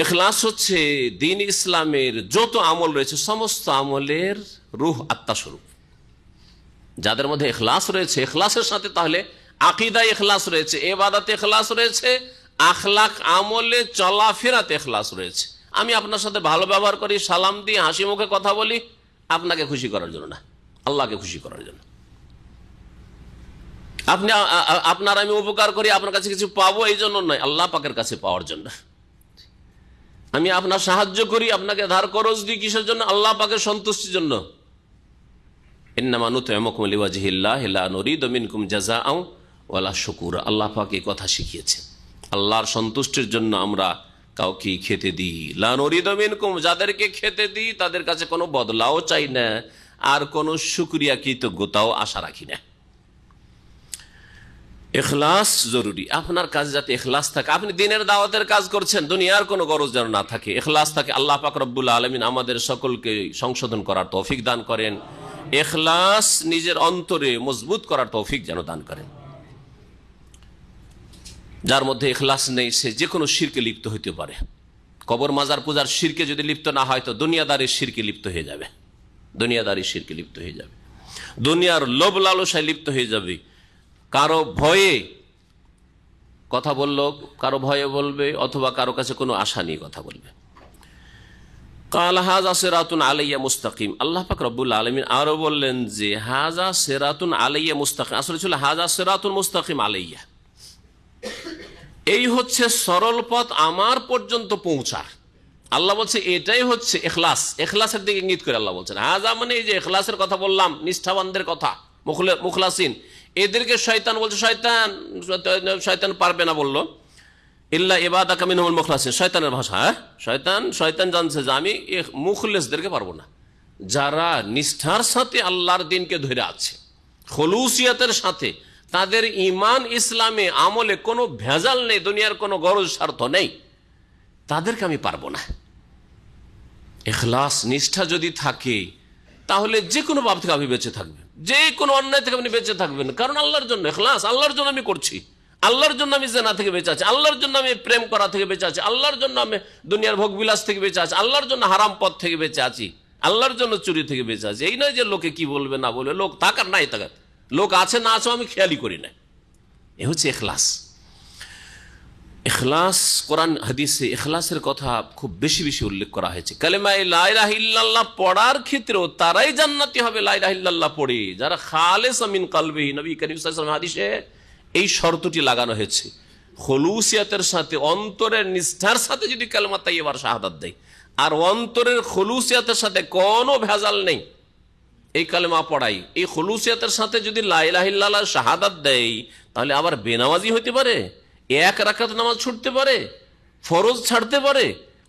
ইখলাস হচ্ছে দ্বীন ইসলামের যত আমল রয়েছে সমস্ত আমলের রূহ, আত্মা স্বরূপ। যাদের মধ্যে ইখলাস রয়েছে, ইখলাসের সাথে তাহলে আকীদা ইখলাস রয়েছে, ইবাদতে ইখলাস রয়েছে, আখলাক আমলে চলাফেরাতে ইখলাস রয়েছে। আমি আপনার সাথে ভালো ব্যবহার করি, সালাম দিই, হাসি মুখে কথা বলি, আপনাকে খুশি করার জন্য না, আল্লাহকে খুশি করার জন্য। আপনার আমি উপকার করি আপনার কাছে কিছু পাবো এই জন্য নয়, আল্লাহ পাকের কাছে পাওয়ার জন্য। আমি আপনার সাহায্য করি, আপনাকে ধার খরচ দিই কিসের জন্য? আল্লাহ পাকের সন্তুষ্টির জন্য। ইন্নামা নুতইমুকুম লিওয়াজহিল্লাহ লা নুরিদু মিনকুম জাযাআও ওয়ালা শুকুরা। আল্লাহ পাক এই কথা শিখিয়েছেন, আল্লাহর সন্তুষ্টির জন্য আমরা কাউকে খেতে দিই। লা নুরিদু মিনকুম, যাদেরকে খেতে দিই তাদের কাছে কোনো বদলাও চাই না, আর কোনো শুকরিয়া কৃতজ্ঞতাও আশা রাখি না। ইখলাস জরুরি। আপনার কাজ যাতে ইখলাস থাকে, আপনি দ্বীনের দাওয়াতের কাজ করছেন, দুনিয়ার কোনো গরজ যেন না থাকে, ইখলাস থাকে। আল্লাহ পাক রব্বুল আলামিন আমাদের সকলকে সংশোধন করার তৌফিক দান করেন, ইখলাস নিজের অন্তরে মজবুত করার তৌফিক যেন দান করেন। যার মধ্যে ইখলাস নেই সে যে কোনো শিরকে লিপ্ত হইতে পারে। কবর মাজার পূজার শিরকে যদি লিপ্ত না হয় তো দুনিয়াদারির শিরকে লিপ্ত হয়ে যাবে, দুনিয়াদারির শিরকে লিপ্ত হয়ে যাবে, দুনিয়ার লোভ লালসায় লিপ্ত হয়ে যাবে। কারো ভয়ে কথা বললো, কারো ভয়ে বলবে, অথবা কারো কাছে কোনো আশা নিয়ে কথা বলবে। কাল হাজা সিরাতুন আলাইয়া মুস্তাকিম। আল্লাহ পাক রব্বুল আলামিন আরো বললেন যে হাজা সিরাতুন আলাইয়া মুস্তাকিম, আসলে ছিল হাজা সিরাতুন মুস্তাকিম আলাইয়া, এই হচ্ছে সরল পথ আমার পর্যন্ত পৌঁছার। আল্লাহ বলছে এটাই হচ্ছে ইখলাস, ইখলাসের দিকে ইঙ্গিত করে আল্লাহ বলছেন। হাজা মানে এই যে ইখলাসের কথা বললাম, নিষ্ঠাবানদের কথা, মুখলাসিন, এদেরকে শয়তান বলছে, শয়তান পারবে না বললো, ইল্লা ইবাদাকা মিনহুল মুখলাসিন, শয়তানের ভাষা। শয়তান জানছে যে আমি মুখলেসদেরকে পারবো না, যারা নিষ্ঠার সাথে আল্লাহর দিনকে ধরে আছে, খলুসিয়াতের সাথে, তাদের ঈমান ইসলামে আমলে কোনো ভেজাল নেই, দুনিয়ার কোনো গরজ স্বার্থ নেই, তাদেরকে আমি পারবো না। ইখলাস নিষ্ঠা যদি থাকে তাহলে যে কোনো পাপ থেকে আপনি বেঁচে থাকবেন, যে কোনো অন্যায় থেকে আপনি বেঁচে থাকবেন, কারণ আল্লাহর জন্য ইখলাস, আল্লাহর জন্য আমি করছি, আল্লাহর জন্য আমি জেনা থেকে বেঁচে আছি, আল্লাহর জন্য আমি প্রেম করা থেকে বেঁচে আছি, আল্লাহর জন্য আমি দুনিয়ার ভোগবিলাস থেকে বেঁচে আছি, আল্লাহর জন্য হারাম পথ থেকে বেঁচে আছি, আল্লাহর জন্য চুরি থেকে বেঁচে আছি। এই নয় যে লোকে কি বলবে না বলবে, লোক থাকার নাই থাকার, লোক আছে না আছে আমি খেয়ালই করি না। এ হচ্ছে ইখলাস। ইখলাস, কোরআন হাদিসে ইখলাসের কথা খুব বেশি বেশি উল্লেখ করা হয়েছে। কালেমা লা ইলাহা ইল্লাল্লাহ পড়ার ক্ষেত্রেও তারাই জান্নাতি হবে লা ইলাহা ইল্লাল্লাহ পড়ে, যারা খালেস মিন কলবিহি। নবী করিম সাল্লাল্লাহু আলাইহি ওয়াসাল্লাম হাদিসে এই শর্তটি লাগানো হয়েছে, খলুসিয়াতের সাথে, অন্তরের নিষ্ঠার সাথে যদি কালেমা তাইয়্যিবার শাহাদাত দেয়, আর অন্তরের খলুসিয়াতের সাথে কোনো ভেজাল নেই এই কালেমা পড়াই, এই খলুসিয়াতের সাথে যদি লা ইলাহা ইল্লাল্লাহ শাহাদাত দেয়, তাহলে আবার বেনামাজি হইতে পারে, এক রাকাত নামাজ ছুটতে পারে, ফরজ ছাড়তে পারে,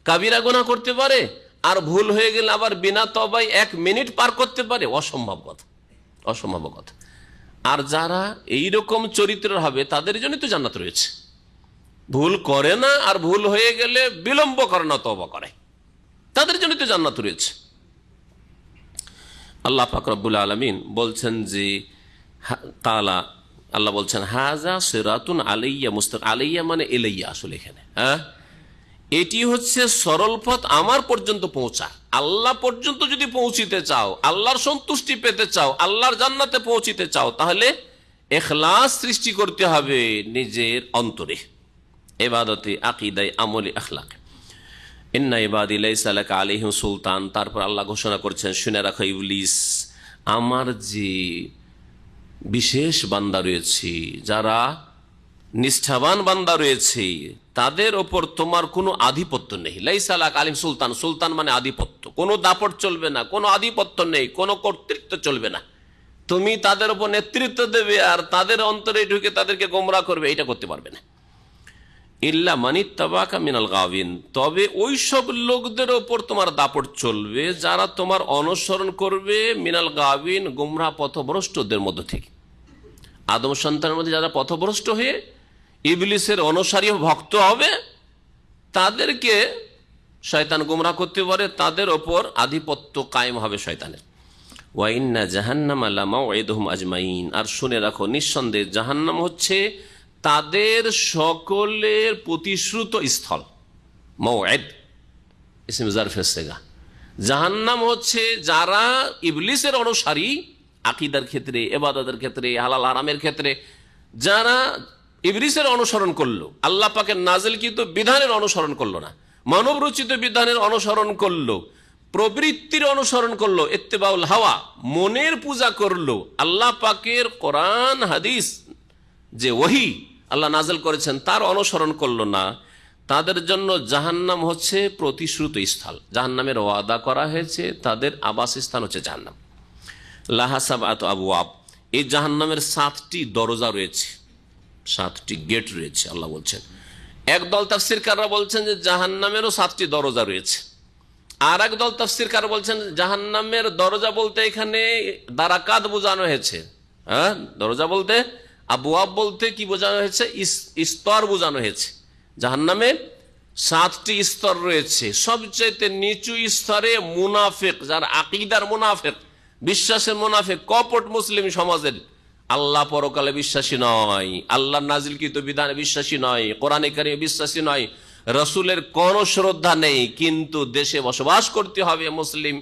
কাবিরা গুনাহ করতে পারে, আর ভুল হয়ে গেলে আবার বিনা তওবায় 1 মিনিট পার করতে পারে। অসম্ভব কথা, অসম্ভব কথা। আর যারা এইরকম চরিত্রের হবে তাদের জন্য তো জান্নাত রয়েছে। ভুল করে না, আর ভুল হয়ে গেলে বিলম্ব করে না, তওবা করে, তাদের জন্য তো জান্নাত রয়েছে। আল্লাহ পাক রব্বুল আলামিন বলছেন যে তাআলা, আল্লাহ বলছেন হাজা সিরাতুন আলাইয়া মুস্তাকিম। আলাইয়া মানে ইলাইয়া, আসলে এখানে এটি হচ্ছে সরল পথ আমার পর্যন্ত পৌঁছা। আল্লাহ পর্যন্ত যদি পৌঁছিতে চাও, আল্লাহর সন্তুষ্টি পেতে চাও, আল্লাহর জান্নাতে পৌঁছিতে চাও, তাহলে ইখলাস সৃষ্টি করতে হবে নিজের অন্তরে, ইবাদতে, আকীদায়, আমলে, আখলাকে। ইন্না ইবাদি লাইসা লাকা আলাইহিম সুলতান। তারপর আল্লাহ ঘোষণা করছেন, শুনে রাখো ইবলিস, আমার যে বিশেষ বান্দা রয়েছে, যারা নিষ্ঠাবান বান্দা রয়েছে, তাদের ওপর তোমার কোনো আধিপত্য নেই। লাইসা লাকা আলাইহিম সুলতান, সুলতান মানে আধিপত্য, কোনো দাপট চলবে না, কোনো আধিপত্য নেই, কোনো কর্তৃত্ব চলবে না। তুমি তাদের ওপর নেতৃত্ব দেবে আর তাদের অন্তরে ঢুকে তাদেরকে গোমরাহ করবে, এটা করতে পারবে না। ইল্লা মানিত্তাবাকা মিনাল গাওয়িন, তবে ওই সব লোকদের ওপর তোমার দাপট চলবে যারা তোমার অনুসরণ করবে, মিনাল গাওয়িন, গোমরাহ পথভ্রষ্টদের মধ্য থেকে। আদম সন্তানের মধ্যে যারা পথভ্রষ্ট হয়ে ইবলিসের অনুসারী ভক্ত হবে, তাদেরকে শয়তান গোমরাহ করতে পারে, তাদের ওপর আধিপত্য কায়েম হবে শয়তানের। ওয়া ইন্না জাহান্নামা লামাউইদুহুম আজমাইন। আর শুনে রাখো, নিঃসন্দেহে জাহান্নাম হচ্ছে তাদের সকলের প্রতিশ্রুত স্থল। মাউইদ ইসম জারফের সিগা। জাহান্নাম হচ্ছে যারা ইবলিসের অনুসারী, আকীদার ক্ষেত্রে, ইবাদতের ক্ষেত্রে, হালাল হারামের ক্ষেত্রে, যারা ইবলিসের অনুসরণ করলো, আল্লাহ পাকের নাজিলকৃত বিধানের অনুসরণ করলো না, মানব রচিত বিধানের অনুসরণ করলো, প্রবৃত্তির অনুসরণ করলো, ইত্তেবাউল হাওয়া, মনের পূজা করলো, আল্লাহ পাকের কোরআন হাদিস যে ওহী আল্লাহ নাযিল করেছেন তার অনুসরণ করলো না, তাদের জন্য জাহান্নাম হচ্ছে প্রতিশ্রুত স্থল। জাহান্নামের ওয়াদা করা হয়েছে, তাদের আবাসস্থান হচ্ছে জাহান্নাম। লাহা সাবআতু আবওয়াব, এই জাহান্নামের 7টি দরজা রয়েছে, 7টি গেট রয়েছে আল্লাহ বলছেন। একদল তাফসীরকাররা বলছেন যে জাহান্নামেরও 7টি দরজা রয়েছে, আর একদল তাফসীরকার বলছেন জাহান্নামের দরজা বলতে এখানে দারাকাত বোঝানো হয়েছে। হ্যাঁ, দরজা বলতে, আবওয়াব বলতে কি বোঝানো হয়েছে? স্তর বোঝানো হয়েছে। জাহান্নামে 7টি স্তর রয়েছে। সবচেয়ে নিচু স্তরে মুনাফিক, যার আকীদার মুনাফিক, বিশ্বাসের মুনাফিক, কপট মুসলিম সমাজের, আল্লাহ পরকালে বিশ্বাসী নয়, আল্লাহর নাজিলকৃত বিধানে বিশ্বাসী নয়, কোরআনে কারিমে বিশ্বাসী নয়, রসুলের কোন শ্রদ্ধা নেই, কিন্তু দেশে বসবাস করতে হবে মুসলিম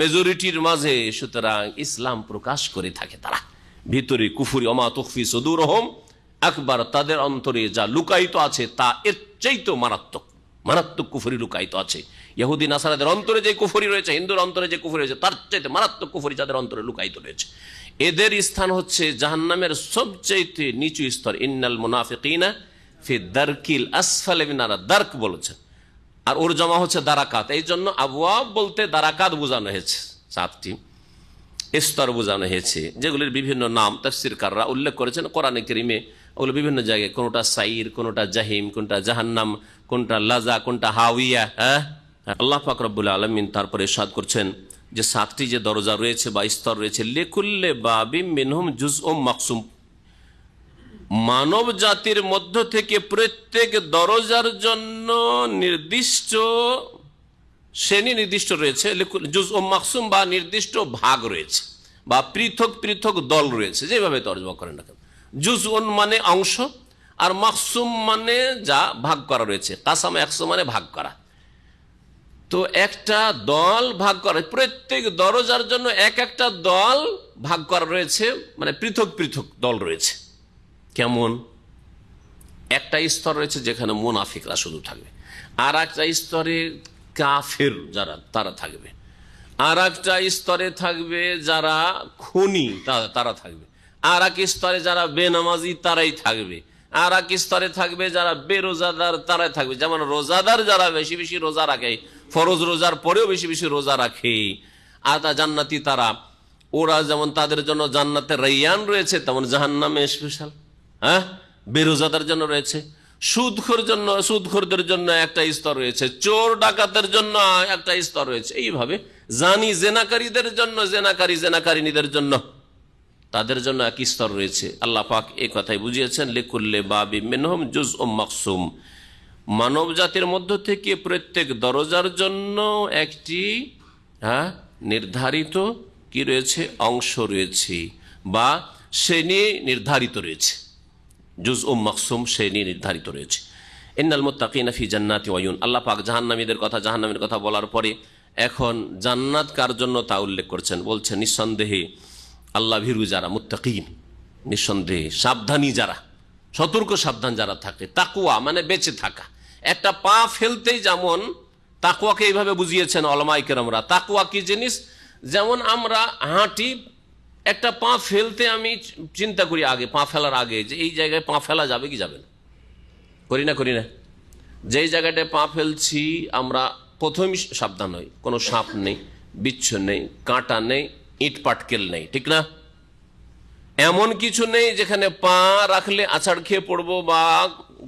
মেজরিটির মাঝে, সুতরাং ইসলাম প্রকাশ করে থাকে তারা। ভিতরে কুফরি, ওমা তুখফি সুদুরহুম আকবার, তাদের অন্তরে যা লুকায়িত আছে তা এর চাইতেও মারাত্মক, মারাত্মক কুফরি লুকায়িত আছে। ইহুদি নাসারাদের অন্তরে যে কুফরি রয়েছে, হিন্দুর অন্তরে যে কুফরি রয়েছে, তার চাইতে মারাত্মক কুফরি যাদের অন্তরে লুকায়িত রয়েছে। এদের স্থান হচ্ছে জাহান্নামের সবচাইতে নিচু স্তর। ইন্নাল মুনাফিকিনা ফি দারকিল আসফালি মিনার, দারক বলেছেন, আর ওর জমা হচ্ছে দারাকাত। এই জন্য আবওয়াব বলতে দারাকাত বোঝানো হয়েছে, 7টি স্তর বোঝানো হয়েছে, যেগুলির বিভিন্ন নাম তাফসীরকাররা উল্লেখ করেছেন কোরআনে কারিমে। ওগুলো বিভিন্ন জায়গায়, কোনটা সাইর, কোনটা জাহিম, কোনটা জাহান্নাম, কোনটা লাজা, কোনটা হাওয়িয়া। হ্যাঁ, আল্লাহ পাক রব্বুল আলামিন তারপরে ইরশাদ করছেন যে 7টি যে দরজা রয়েছে বা স্তর রয়েছে, লিকুল্লি বাবিম মিনহুম জুজউম মাকসুম, মানব জাতির মধ্য থেকে প্রত্যেক দরজার জন্য নির্দিষ্ট শ্রেণী নির্দিষ্ট রয়েছে, জুজউম মাকসুম বা নির্দিষ্ট ভাগ রয়েছে, বা পৃথক পৃথক দল রয়েছে, যেভাবে তর্জমা করেন না কেন। জুজউন মানে অংশ, আর মাকসুম মানে যা ভাগ করা রয়েছে। কাসাম 100 মানে ভাগ করা। তো একটা দল ভাগ করা, প্রত্যেক দরজার জন্য এক একটা দল ভাগ করা রয়েছে, মানে পৃথক পৃথক দল রয়েছে। কেমন? একটা স্তর রয়েছে যেখানে মুনাফিকরা শুধু থাকবে, আর একটা স্তরে কাফের যারা তারা থাকবে, আর একটা স্তরে থাকবে যারা খুনি তারা থাকবে, আর এক স্তরে যারা বেনামাজি তারাই থাকবে, আর এক স্তরে থাকবে যারা বেরোজাদার তারাই থাকবে। যেমন রোজাদার যারা বেশি বেশি রোজা রাখে, ফরজ রোজার পরেও বেশি বেশি রোজা রাখে, আর তা জান্নাতি তারা, ওরা যেমন তাদের জন্য জান্নাতের রাইয়ান রয়েছে, তেমন জাহান্নামে স্পেশাল। হ্যাঁ, বেরোজাদার জন্য রয়েছে, সুদখোরদের জন্য একটা স্তর রয়েছে, চোর ডাকাতের জন্য একটা স্তর রয়েছে। এইভাবে জেনাকারীদের জন্য, জেনাকারীদের জন্য, তাদের জন্য এক স্তর রয়েছে। আল্লাহ পাক এই কথাই বুঝিয়েছেন, লিকুল্লি বাবিম মিনহুম জুজউম মাকসুম, মানব জাতির মধ্য থেকে প্রত্যেক দরজার জন্য একটি নির্ধারিত কি রয়েছে, অংশ রয়েছে, বা শ্রেণী নির্ধারিত রয়েছে। জুজউম মাকসুম, শ্রেণী নির্ধারিত রয়েছে। ইন্নাল মুত্তাকিনা ফি জান্নাতি ওয়া উয়ুন, আল্লাহ পাক জাহান্নামীদের কথা, জাহান্নামের কথা বলার পরে এখন জান্নাত কার জন্য তা উল্লেখ করছেন। বলছেন নিঃসন্দেহে আল্লাহ ভীরু যারা, মুত্তাকিন, নিঃসন্দেহে সাবধানী যারা, সতর্ক সাবধান যারা থাকে। তাকওয়া মানে বেঁচে থাকা। একটা পা ফেলতেই যেমন তাকওয়াকে এইভাবে বুঝিয়েছেন উলামায়ে কেরামরা। তাকওয়া কি জিনিস? যেমন আমরা হাঁটি, একটা পা ফেলতে আমি চিন্তা করি আগে, পা ফেলার আগে, যে এই জায়গায় পা ফেলা যাবে কি যাবে না, করি না। যেই জায়গাটায় পা ফেলছি আমরা প্রথমেই সাবধান হই, কোনো সাপ নেই, বিচ্ছু নেই, কাঁটা নেই, ইট পাটকেল নেই, ঠিক না? এমন কিছু নেই যেখানে পা রাখলে আছাড় খেয়ে পড়বো বা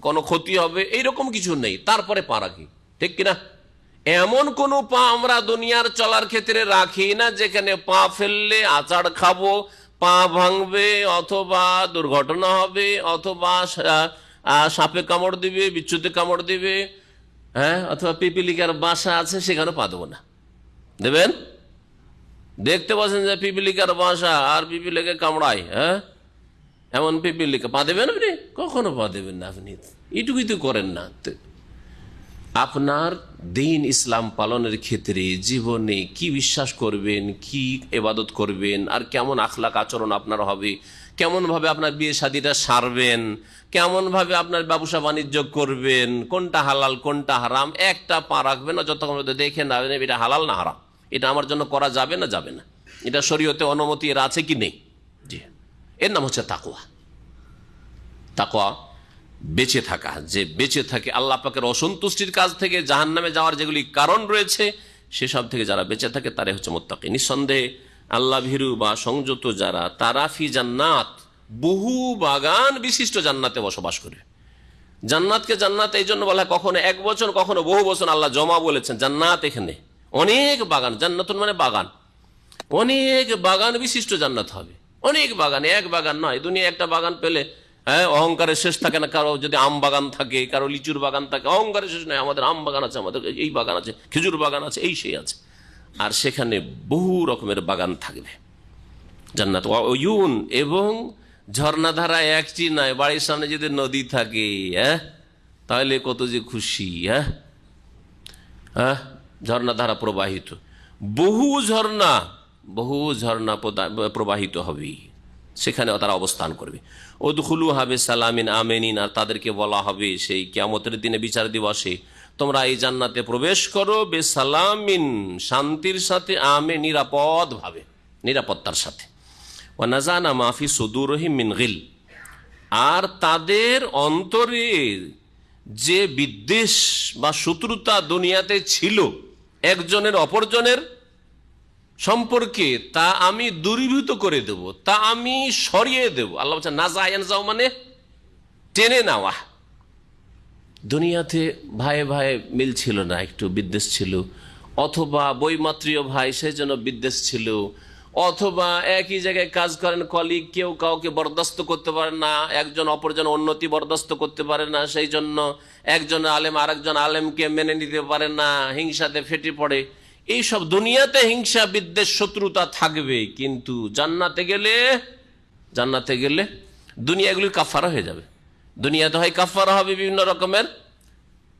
কোনো ক্ষতি হবে, এইরকম কিছু নেই, তারপরে পা রাখি, ঠিক কিনা? এমন কোনো পা আমরা দুনিয়ার চলার ক্ষেত্রে রাখি না যেখানে পা ফেললে আছাড় খাবো, পা ভাঙবে, অথবা দুর্ঘটনা হবে, অথবা সাপে কামড় দিবে, বিচ্ছুতে কামড় দিবে, হ্যাঁ, অথবা পিপিলিকার বাসা আছে সেখানে পা দেবো না। দেবেন? দেখতে পাচ্ছেন যে পিপিলিকার বাসা, আর পিপিলিকা কামড়ায়, হ্যাঁ, এমন পিপিলিকা, পা দেবেন আপনি? কখনো পা দেবেন না। আপনি এটুকুই তো করেন না। আপনার দিন ইসলাম পালনের ক্ষেত্রে জীবনে কি বিশ্বাস করবেন, কি ইবাদত করবেন, আর কেমন আখলাক আচরণ আপনার হবে, কেমনভাবে আপনার বিয়ে শাদীটা সারবেন, কেমনভাবে আপনার ব্যবসা বাণিজ্য করবেন, কোনটা হালাল কোনটা হারাম, একটা পা রাখবেন না যতক্ষণ দেখে না এটা হালাল না হারাম, এটা আমার জন্য করা যাবে না এটা শরীয়তে অনুমতি এর আছে কি নেই। জি, এর নাম হচ্ছে তাকওয়া। তাকওয়া বেঁচে থাকা, যে বেঁচে থাকে আল্লাহ পাকের অসন্তুষ্টির কাজ থেকে, জাহান্নামে যাওয়ার যেগুলি কারণ রয়েছে সেসব থেকে যারা বেঁচে থাকে তারাই হচ্ছে মুত্তাকি। নিঃসন্দেহে আল্লাহ ভীরু বা সংযত যারা, তারা ফি জান্নাত, বহু বাগান বিশিষ্ট জান্নাতে বসবাস করে। জান্নাতকে জান্নাত এই জন্য বলা হয়, কখনো এক বছর কখনো বহু বছর আল্লাহ জমা বলেছেন। জান্নাত এখানে অনেক বাগান, জান্নাতুন মানে বাগান, অনেক বাগান বিশিষ্ট জান্নাত হবে, অনেক বাগান, এক বাগান নয়। দুনিয়া একটা বাগান পেলে অহংকারের শেষ থাকে না। কারো যদি আম বাগান থাকে, কারো লিচুর বাগান থাকে, অহংকারের শেষ নয়, আমাদের আম বাগান আছে, আমাদের এই বাগান আছে, খেজুর বাগান আছে, এই সেই আছে। আর সেখানে বহু রকমের বাগান থাকবে জান্নাত। ওয়ুন, এবং ঝর্ণাধারা একটি নয়। বাড়ির সামনে যদি নদী থাকে তাহলে কত যে খুশি। ঝর্ণাধারা প্রবাহিত, বহু ঝর্ণা প্রবাহিত হবে, সেখানে তারা অবস্থান করবে। উদখুলু হবে সালামিন আমিনিন, আর তাদেরকে বলা হবে সেই কিয়ামতের দিনে, বিচার দিবসে, তোমরা এই জান্নাতে প্রবেশ করো বেসালামিন, শান্তির সাথে, আমে নিরাপদ ভাবে, নিরাপত্তার সাথে। ওয়া নাযানা মা ফি সুদুরিহিম মিন গিল, আর তাদের অন্তরে যে বিদ্বেষ বা শত্রুতা দুনিয়াতে ছিল একজনের অপরজনের সম্পর্কে, তা আমি দূরীভূত করে দেব, তা আমি সরিয়ে দেব। আল্লাহ বলছেন নাযায়ান যাও মানে টেনে নেওয়া। দুনিয়াতে ভাই ভাই মিল ছিল না, একটু বিদ্বেষ ছিল, অথবা বৈমাত্রীয় ভাই সেই জন্য বিদ্বেষ ছিল, অথবা একই জায়গায় কাজ করেন কলিগ, কেউ কাউকে বরদাস্ত করতে পারে না, একজন অপরজন উন্নতি বরদাস্ত করতে পারে না, সেই জন্য একজন আলেম আরেকজন আলেমকে মেনে নিতে পারে না, হিংসাতে ফেটে পড়ে। এইসব দুনিয়াতে হিংসা বিদ্বেষ শত্রুতা থাকবে, কিন্তু জান্নাতে গেলে দুনিয়া এগুলির কাফারা হয়ে যাবে। দুনিয়াতে হয় কাফারা হবে বিভিন্ন রকমের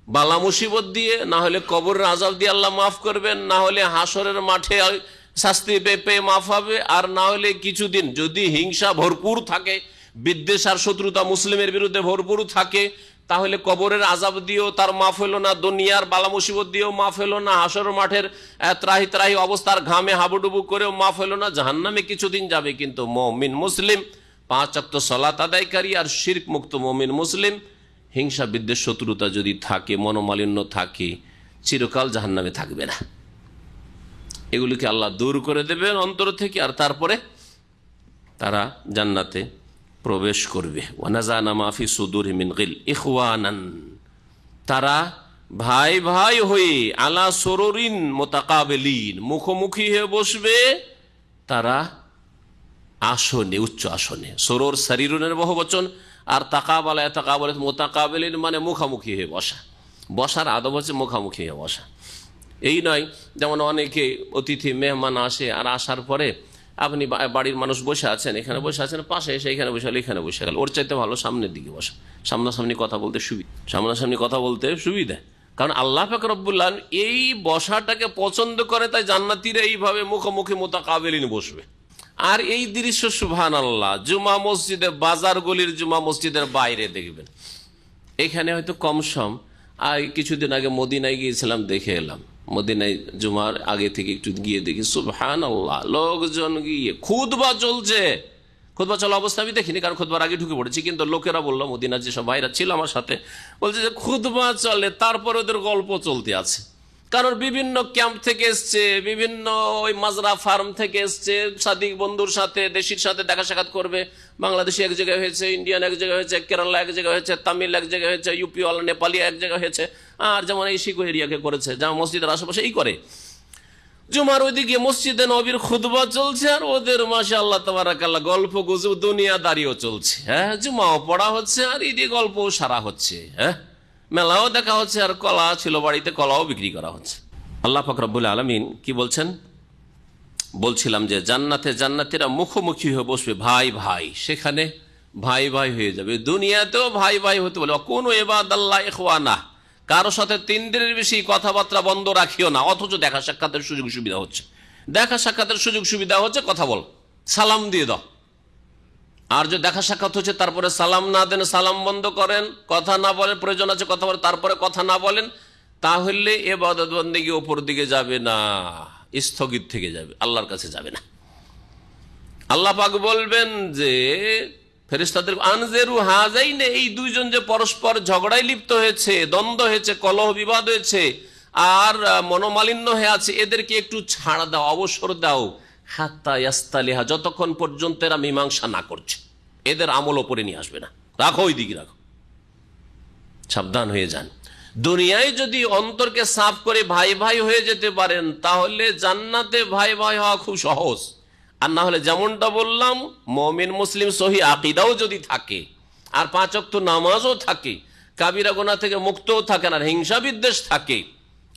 বালা মুসিবত দিয়ে, না হলে কবরের আযাব দিয়ে আল্লাহ মাফ করবেন, না হলে হাসরের মাঠে শাস্তি পেয়ে মাফ হবে, আর না হলে কিছুদিন যদি হিংসা ভরপুর থাকে, বিদ্বেষ আর শত্রুতা মুসলিমের বিরুদ্ধে ভরপুর থাকে, তাহলে কবরের আযাব দিয়েও তার মাফ হলো না, দুনিয়ার বালা মুসিবত দিয়েও মাফ হলো না, হাসরের মাঠের ত্রাহি ত্রাহি অবস্থার ঘামে হাবুডুবু করেও মাফ হলো না, জাহান্নামে কিছুদিন যাবে। কিন্তু মুমিন মুসলিম, 5 ওয়াক্ত সালাত আদায়কারী আর শিরক মুক্ত মুমিন মুসলিম, হিংসা বিদ্বেষ শত্রুতা যদি থাকে, মনোমালিন্য থাকে, চিরকাল জাহান্নামে থাকবে না। এগুলিকে আল্লাহ দূর করে দেবেন অন্তর থেকে, আর তারপরে তারা জান্নাতে প্রবেশ করবে। ওয়া নাযানা মা ফি সুদুরিহিম মিন গিল ইখওয়ানান, তারা ভাই ভাই হয়ে, আলা সুরুরিন মুতাকাবিলিন, মুখোমুখি হয়ে বসবে তারা আসনে, উচ্চ আসনে। সুরুর শরীরুনের বহুবচন, আর তাকাবালা তাকাবালে মুতাকাবিলিন মানে মুখামুখি হয়ে বসা। বসার আদব হচ্ছে মুখামুখি হয়ে বসা। এই নয় যেমন অনেকে অতিথি মেহমান আসে, আর আসার পরে আপনি বাড়ির মানুষ বসে আছেন, এখানে বসে আছেন, পাশে এসে এখানে বসে গেল, এখানে বসে গেল। ওর চাইতে ভালো সামনের দিকে বসা, সামনাসামনি কথা বলতে সুবিধা। কারণ আল্লাহ পাক রব্বুল আলামিন এই বসাটাকে পছন্দ করে, তাই জান্নাতীরা এইভাবে মুখোমুখি মুতাকাবিলিন বসবে। আর এই দৃশ্য সুবহানাল্লাহ জুমা মসজিদে, বাজার গলির জুমা মসজিদের বাইরে দেখবেন। এখানে হয়তো কম সম, আর কিছুদিন আগে মদিনায় গিয়েছিলাম, দেখে এলাম। মদিনায় জুমার আগে থেকে একটু গিয়ে দেখি সুবহানাল্লাহ, লোকজন গিয়ে খুতবা চলছে। খুতবা চলা অবস্থা আমি দেখিনি, কারণ খুতবার আগে ঢুকে পড়েছি, কিন্তু লোকেরা বললো, মদিনার যেসব ভাইরা ছিল আমার সাথে, বলছে যে খুতবা চলে, তারপর ওদের গল্প চলতে আছে। কারণ বিভিন্ন ক্যাম্প থেকে এসছে, বিভিন্ন ওই মাজরা ফার্ম থেকে এসছে, সাদিক বন্ধুর সাথে, দেশির সাথে দেখা সাক্ষাৎ করবে। বাংলাদেশি এক জায়গায় হয়েছে, ইন্ডিয়ান এক জায়গায় হয়েছে, কেরালা এক জায়গায় হয়েছে, তামিল এক জায়গায় হয়েছে, ইউপি ওয়ালা নেপালি এক জায়গায় হয়েছে, আর যেমন এই শিখো এরিয়াকে করেছে, যেমন মসজিদের আশেপাশে এই করে। জুমার ওইদিকে মসজিদে নবীর খুতবা চলছে, আর ওদের মাশাআল্লাহ তাবারাকাল্লাহ গল্প গুজব দুনিয়াদারিও চলছে। জুমাও পড়া হচ্ছে, আর ঈদে গল্পও সারা হচ্ছে, মেলাও দেখা হচ্ছে, আর কলা ছিল বাড়িতে, কলাও বিক্রি করা হচ্ছে। আল্লাহ পাক রব্বুল আলামিন কি বলছেন? বলছিলাম যে জান্নাতীরা মুখোমুখি হয়ে বসবে, ভাই ভাই, সেখানে ভাই ভাই হয়ে যাবে। দুনিয়াতেও ভাই ভাই হতে বলে, কোন ইবাদাল্লাহ ইখওয়ানা, কারো সাথে 3 দিনের বেশি কথাবার্তা বন্ধ রাখিও না, অথচ দেখা সাক্ষাতের সুযোগ সুবিধা হচ্ছে, কথা বল, সালাম দিয়ে দাও। আর যদি দেখা সাক্ষাৎ হচ্ছে তারপরে সালাম না দেন, সালাম বন্ধ করেন, কথা না বলেন, প্রয়োজন আছে কথা বলেন, তারপরে কথা না বলেন, তাহলে ইবাদত বন্দেগী উপর দিকে যাবে না, স্থগিত থেকে যাবে, আল্লাহর কাছে যাবে না। আল্লাহ পাক বলবেন যে ফেরেশতাদের আনজেরু হাজাইনে, এই দুইজন যে পরস্পর ঝগড়ায় লিপ্ত হয়েছে, দ্বন্দ্ব হয়েছে, কলহ বিবাদ হয়েছে আর মনোমালিন্য হয়ে আছে, এদেরকে একটু ছাড় দাও, অবসর দাও, হাত্তা ইয়াস্তালিহা, যতক্ষণ পর্যন্ত এরা মীমাংসা না করছে। এদের আমল ওপরে নিয়ে আসবে না, রাখো ওই দিকে রাখো, সাবধান হয়ে যান। দুনিয়ায় যদি অন্তরকে সাফ করে ভাই ভাই হয়ে যেতে পারেন, তাহলে জান্নাতে ভাই ভাই হওয়া খুব সহজ। আর না হলে যেমনটা বললাম, মুমিন মুসলিম সহি আকীদাও যদি থাকে, আর 5 ওয়াক্ত নামাজও থাকে, কাবিরা গুনাহ থেকে মুক্তও থাকেন, আর হিংসা বিদ্বেষ থাকে,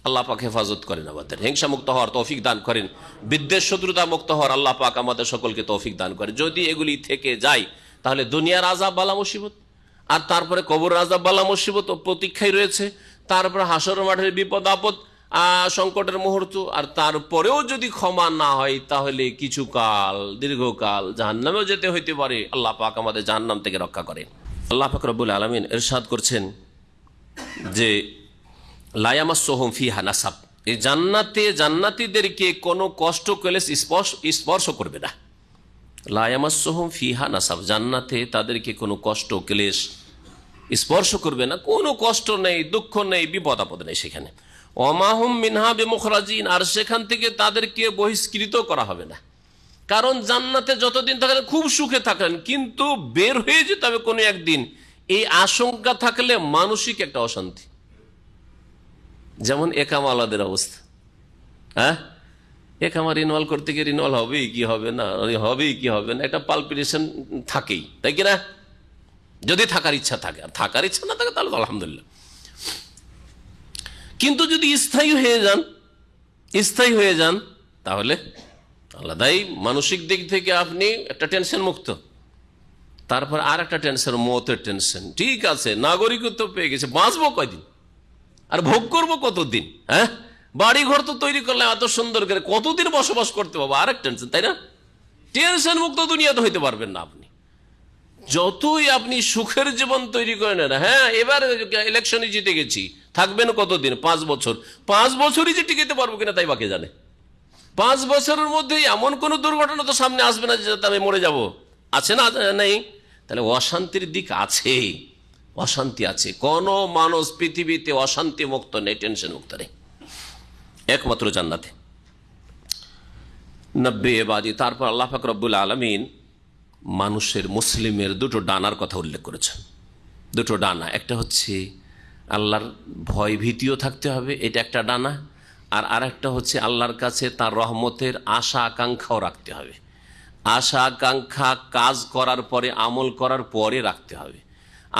আল্লাহ পাক হেফাজত করেন আমাদের, হিংসা মুক্ত হওয়ার তৌফিক দান করেন, বিদ্বেষ শত্রুতা মুক্ত হওয়ার আল্লাহ পাক আমাদের সকলকে তৌফিক দান করেন। যদি এগুলি থেকে যায়, তাহলে দুনিয়ার আযাব বালা মুসিবত, আর তারপরে কবর আযাব বালা মুসিবত ও প্রতীক্ষায় রয়েছে, তারপরে হাসর মাঠের বিপদ আপদ, সংকটের মুহূর্ত, আর তারপরেও যদি ক্ষমা না হয়, তাহলে কিছুকাল দীর্ঘকাল জাহান্নামেও যেতে হইতে পারে। আল্লাহ পাক আমাদের জাহান্নাম থেকে রক্ষা করেন। আল্লাহ পাক রব্বুল আলামিন ইরশাদ করছেন যে লা ইয়ামাসসুহুম ফিহা নাসাব, এই জান্নাতে জান্নাতীদেরকে কোনো কষ্ট ক্লেশ স্পর্শ করবে না। লা ইয়ামাসসুহুম ফিহা নাসাব, জান্নাতে তাদেরকে কোনো কষ্ট ক্লেশ স্পর্শ করবে না, কোনো কষ্ট নেই, দুঃখ নেই, বিপদ আপদ নেই সেখানে। ওমা হুম মিনহা বিমুখরাজিন, আর সেখান থেকে তাদেরকে বহিষ্কৃত করা হবে না। কারণ জান্নাতে যতদিন থাকেন খুব সুখে থাকেন, কিন্তু বের হয়ে যেতে হবে কোনো একদিন, এই আশঙ্কা থাকলে মানসিক একটা অশান্তি। যেমন একামালাদের অবস্থা, হ্যাঁ, একামা রিনওয়াল করতে গিয়ে রিনওয়াল হবেই কি হবে না, হবেই কি হবে না, একটা পালপিটেশন থাকেই, তাই কিনা? যদি থাকার ইচ্ছা থাকে, আর থাকার ইচ্ছা না থাকে তাহলে তো আলহামদুলিল্লাহ। কিন্তু যদি স্থায়ী হয়ে যান তাহলে আলাদাই, মানসিক দিক থেকে আপনি একটা টেনশন মুক্ত। তারপর আর একটা টেনশন, মতের টেনশন। ঠিক আছে, নাগরিকত্ব পেয়ে গেছে, বাঁচবো কয়দিন আর ভোগ করবো কতদিন? হ্যাঁ, বাড়ি ঘর তো তৈরি করলাম এত সুন্দর করে, কতদিন বসবাস করতে পারবো? আরেক টেনশন, তাই না? টেনশন মুক্ত দুনিয়াতে হইতে পারবেন না আপনি, যতই আপনি সুখের জীবন তৈরি করে নেন। হ্যাঁ, এবার ইলেকশনে জিতে গেছি, থাকবেন কতদিন? 5 বছর। 5 বছরই যে টিকে পারবো কিনা তাই বাকি জানে। 5 বছরের মধ্যে এমন কোন দুর্ঘটনা তো সামনে আসবে না যে আমি মরে যাব, আছে না? নেই। তাহলে অশান্তির দিক আছে, অশান্তি আছে। কোন মানুষ পৃথিবীতে অশান্তি মুক্ত নেই, টেনশন মুক্ত নেই, একমাত্র জান্নাতে। নব্বে এবাদি। তারপর আল্লাহ পাক রব্বুল আলামিন মানুষের, মুসলিমের 2টো ডানার কথা উল্লেখ করেছেন। 2টো ডানা, একটা হচ্ছে আল্লাহর ভয় ভীতিও থাকতে হবে, এটা একটা ডানা। আর আরেকটা হচ্ছে আল্লাহর কাছে তার রহমতের আশা আকাঙ্ক্ষাও রাখতে হবে। আশা আকাঙ্ক্ষা কাজ করার পরে, আমল করার পরে রাখতে হবে।